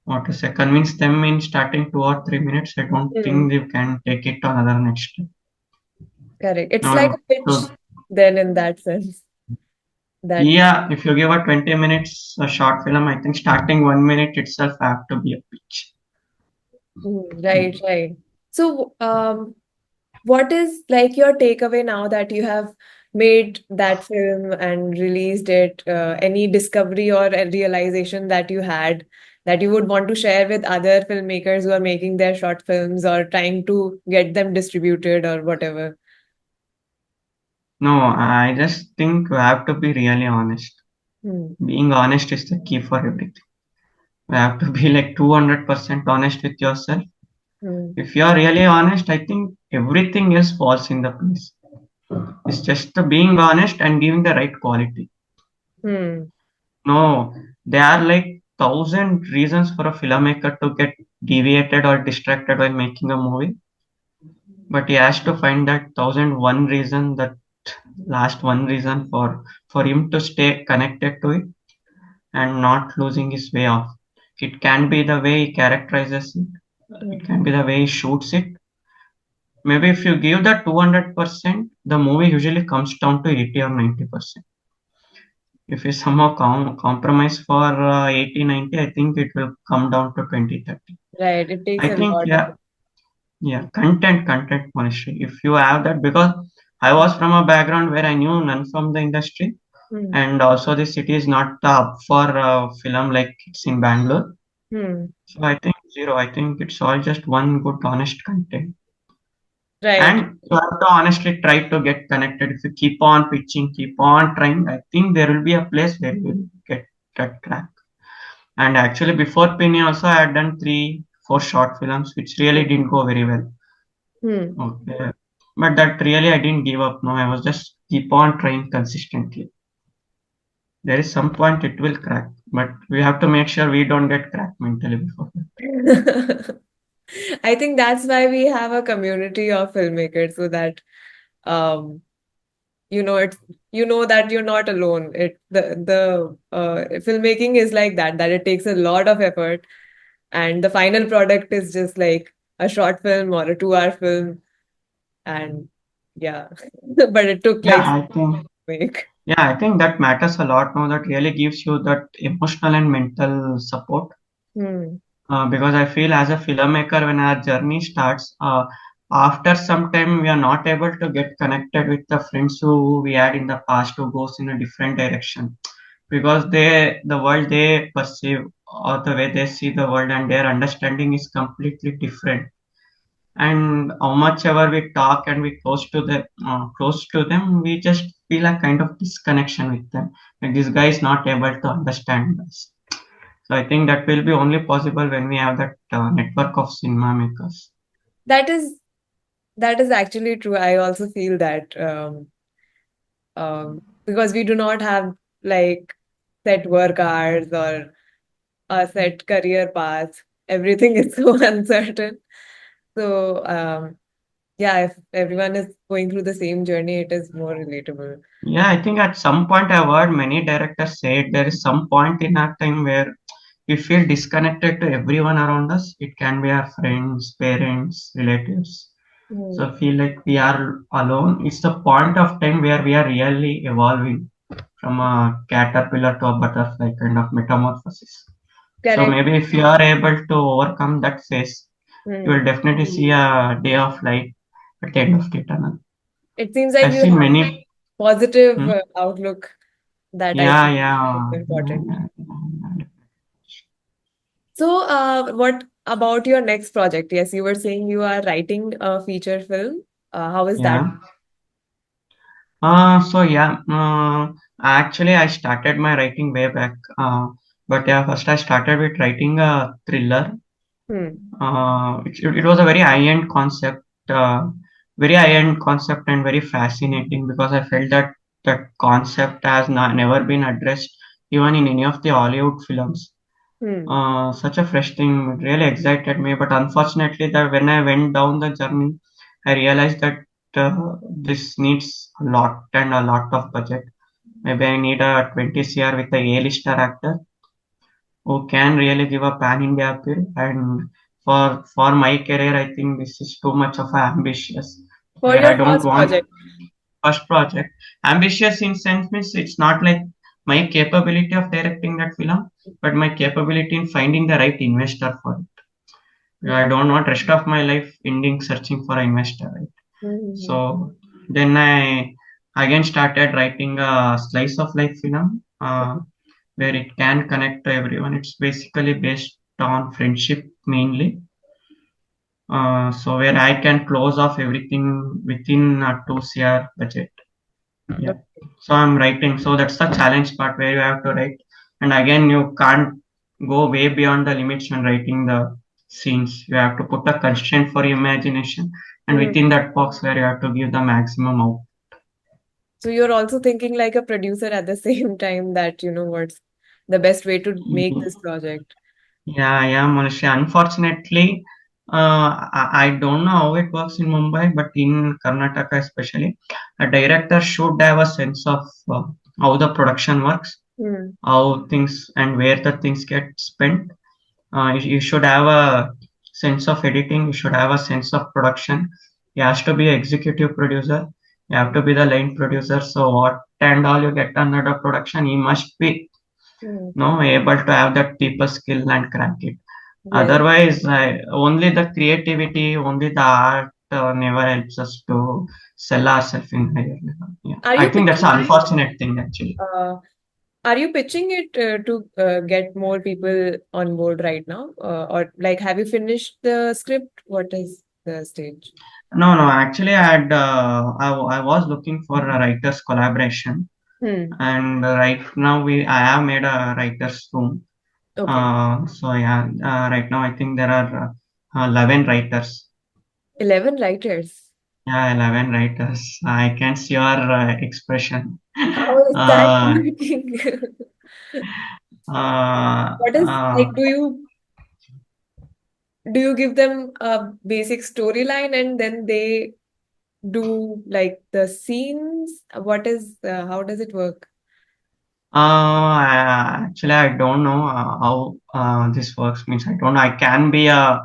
what to say, convince them in starting 2 or 3 minutes, I don't Hmm. think you can take it to another next step. Correct. It's like Now, a pitch then in that sense that. yeah, if you give a 20 minutes a short film, I think starting 1 minute itself have to be a pitch. Right, right. So, what is like your takeaway now that you have made that film and released it? Any discovery or a realization that you had that you would want to share with other filmmakers who are making their short films or trying to get them distributed or whatever? No, I just think you have to be really honest. Hmm. Being honest is the key for everything. You have to be like 200% honest with yourself. Hmm. If you are really honest, I think everything else falls in the place. It's just the being honest and giving the right quality. Hmm. No, there are like thousand reasons for a filmmaker to get deviated or distracted while making a movie, but he has to find that 1001 reason, that last one reason for him to stay connected to it and not losing his way off. It can be the way he characterizes it. Hmm. It can be the way he shoots it. Maybe if you give that 200%, the movie usually comes down to 80 or 90%. If you somehow compromise for 80, 90, I think it will come down to 20, 30. Right. It takes I a think, lot of. yeah, yeah, content, honestly. If you have that, because I was from a background where I knew none from the industry, Hmm. and also the city is not the hub for film like it's in Bangalore. Hmm. So I think zero. I think it's all just one good, honest content. Right. And you have to honestly try to get connected. If you keep on pitching, keep on trying, I think there will be a place where you will get that track. And actually, before Pinni, also I had done 3, 4 short films, which really didn't go very well. Hmm. Okay, but that really I didn't give up. No, I was just keep on trying consistently. There is some point it will crack, but we have to make sure we don't get cracked mentally before that. I think that's why we have a community of filmmakers so that um it's that you're not alone. The filmmaking is like that it takes a lot of effort, and the final product is just like a short film or a 2-hour film, and yeah. But it took Yeah, like I think make. yeah, I think that matters a lot now. That really gives you that emotional and mental support. Hmm. Because I feel as a filmmaker, when our journey starts, after some time we are not able to get connected with the friends who we had in the past who goes in a different direction because the world they perceive or the way they see the world and their understanding is completely different. And how much ever we talk and we close to them, we just feel a kind of disconnection with them. Like this guy is not able to understand us. So I think that will be only possible when we have that network of cinema makers. That is that is actually true. I also feel that because we do not have like set work hours or a set career path. Everything is so uncertain. So yeah, if everyone is going through the same journey, it is more relatable. Yeah, I think at some point I've heard many directors say it, there is some point in that time where we feel disconnected to everyone around us. It can be our friends, parents, relatives. So Hmm. I feel like we are alone. It's the point of time where we are really evolving from a caterpillar to a butterfly kind of metamorphosis. So Correct. maybe if you are able to overcome that phase, you will Hmm. definitely see a day of light at the end of the tunnel. It seems like I've you seen have many. positive Hmm? outlook that I Yeah, think is yeah. important. So, what about your next project? Yes, you were saying you are writing a feature film. How is that? Yeah. So yeah, actually I started my writing way back. But yeah, first I started with writing a thriller. Hmm. It was a very high-end concept, very high-end concept and very fascinating because I felt that that concept has never been addressed even in any of the Hollywood films. Hmm. Such a fresh thing really excited me, but unfortunately, that when I went down the journey, I realized that this needs a lot and a lot of budget. Maybe I need a 20 CR with a A-lister actor who can really give a pan-India appeal. And for my career, I think this is too much of ambitious. For Where your I don't first want project. first project. Ambitious in sense means it's not like my capability of directing that film, but my capability in finding the right investor for it. I Hmm. don't want rest of my life ending searching for an investor, right? Hmm. So then I again started writing a slice of life film where it can connect to everyone. It's basically based on friendship mainly. So where I can close off everything within a 2 CR budget. Yeah. So I'm writing. So that's the challenge part where you have to write. And again, you can't go way beyond the limits when writing the scenes. You have to put a constraint for imagination. And Hmm. within that box where you have to give the maximum out. So you're also thinking like a producer at the same time that you know what's the best way to make this project. Yeah, Malaysia. Unfortunately, I don't know how it works in Mumbai, but in Karnataka especially, a director should have a sense of how the production works, Hmm. how things and where the things get spent. You should have a sense of editing. You should have a sense of production. You has to be executive producer. You have to be the line producer. So what and all you get under the production, he must be Hmm. able to have that people skill and crack it. Yes. Otherwise, only the creativity, only the art never helps us to sell ourselves in higher level. Yeah, Are I you think that's pitching an it? unfortunate thing actually. Uh, are you pitching it to get more people on board right now? Or like, have you finished the script? What is the stage? No. Actually, I was looking for a writers collaboration, Hmm. and right now I have made a writers room. Okay. So yeah, right now I think there are 11 writers. 11 writers. Yeah, 11 writers. I can see your expression. How is that Uh, working? uh, What is uh, like, do you give them a basic storyline and then they do like the scenes? What is how does it work? Actually, I don't know how this works. Means I don't know. I can be a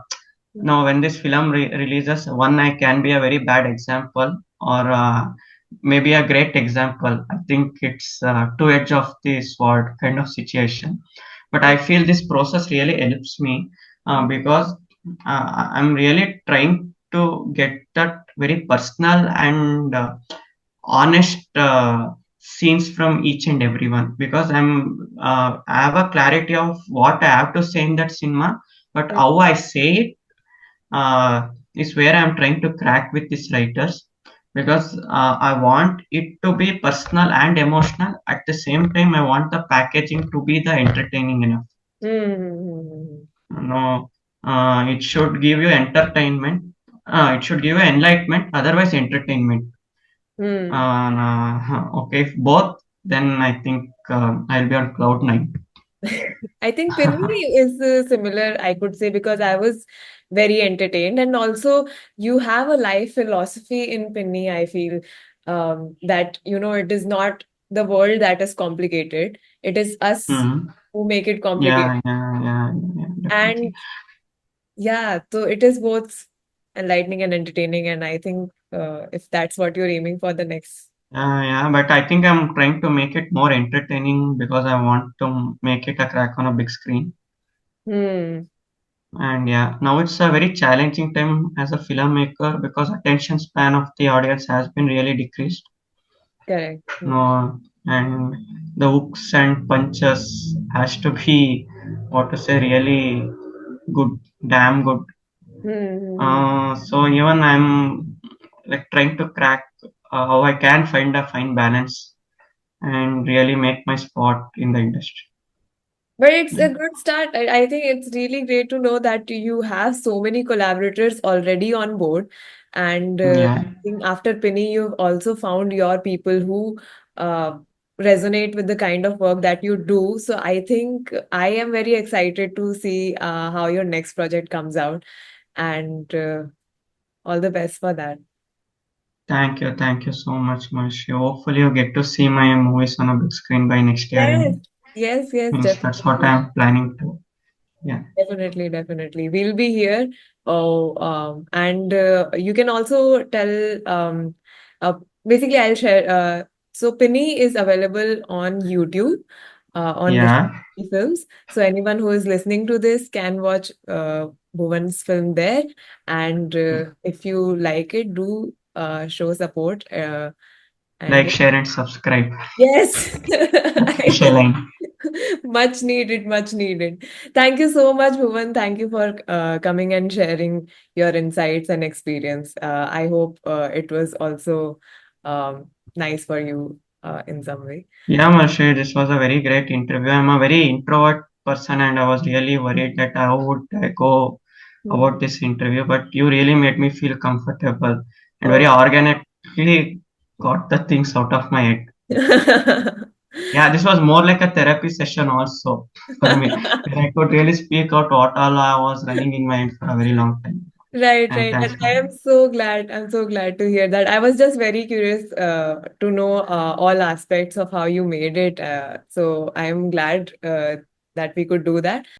no, when this film releases, one I can be a very bad example or maybe a great example. I think it's two edge of the sword kind of situation. But I feel this process really helps me because I'm really trying to get that very personal and honest scenes from each and everyone because I have a clarity of what I have to say in that cinema, but how I say it is where I'm trying to crack with these writers because I want it to be personal and emotional. At the same time, I want the packaging to be the entertaining enough. Mm-hmm. No, it should give you entertainment. It should give enlightenment, otherwise entertainment. Hmm. Okay, if both, then I think I'll be on cloud nine. I think Pinni is similar, I could say, because I was very entertained. And also, you have a life philosophy in Pinni, I feel, that, it is not the world that is complicated, it is us Hmm. who make it complicated. Yeah, definitely. And yeah, so it is both enlightening and entertaining. And I think if that's what you're aiming for the next. Yeah, but I think I'm trying to make it more entertaining because I want to make it a crack on a big screen. Hmm, And yeah, now it's a very challenging time as a filmmaker because attention span of the audience has been really decreased. correct. No, and the hooks and punches has to be what to say really good, damn good. Hmm, hmm, hmm. So even I'm like trying to crack how I can find a fine balance and really make my spot in the industry. But it's Yeah, a good start. I think it's really great to know that you have so many collaborators already on board. And yeah. I think after Pinny, you've also found your people who uh, resonate with the kind of work that you do. So I think I am very excited to see how your next project comes out. And all the best for that. Thank you so much, Marsha. Hopefully, you get to see my movies on a big screen by next year Yes, end. yes, Means that's what definitely. I'm planning to. Yeah, Definitely, definitely. We'll be here. Oh, and you can also tell, uh, basically, I'll share. So, Pinny is available on YouTube, on yeah. different films. So, anyone who is listening to this can watch Bhuvan's film there. And if you like it, do show support. And Like, share, and subscribe. yes, I Official know. line. Much needed, much needed. Thank you so much, Bhuvan. Thank you for coming and sharing your insights and experience. I hope it was also nice for you in some way. Yeah, Marsha, this was a very great interview. I'm a very introvert person, and I was really worried that how would I go Hmm. about this interview. But you really made me feel comfortable and Oh. very organically got the things out of my head. Yeah, this was more like a therapy session also for me, where I could really speak out what all I was running in my head for a very long time. Right, And right. thanks And for I am so glad. I'm so glad to hear that. I was just very curious to know all aspects of how you made it. So I am glad that we could do that.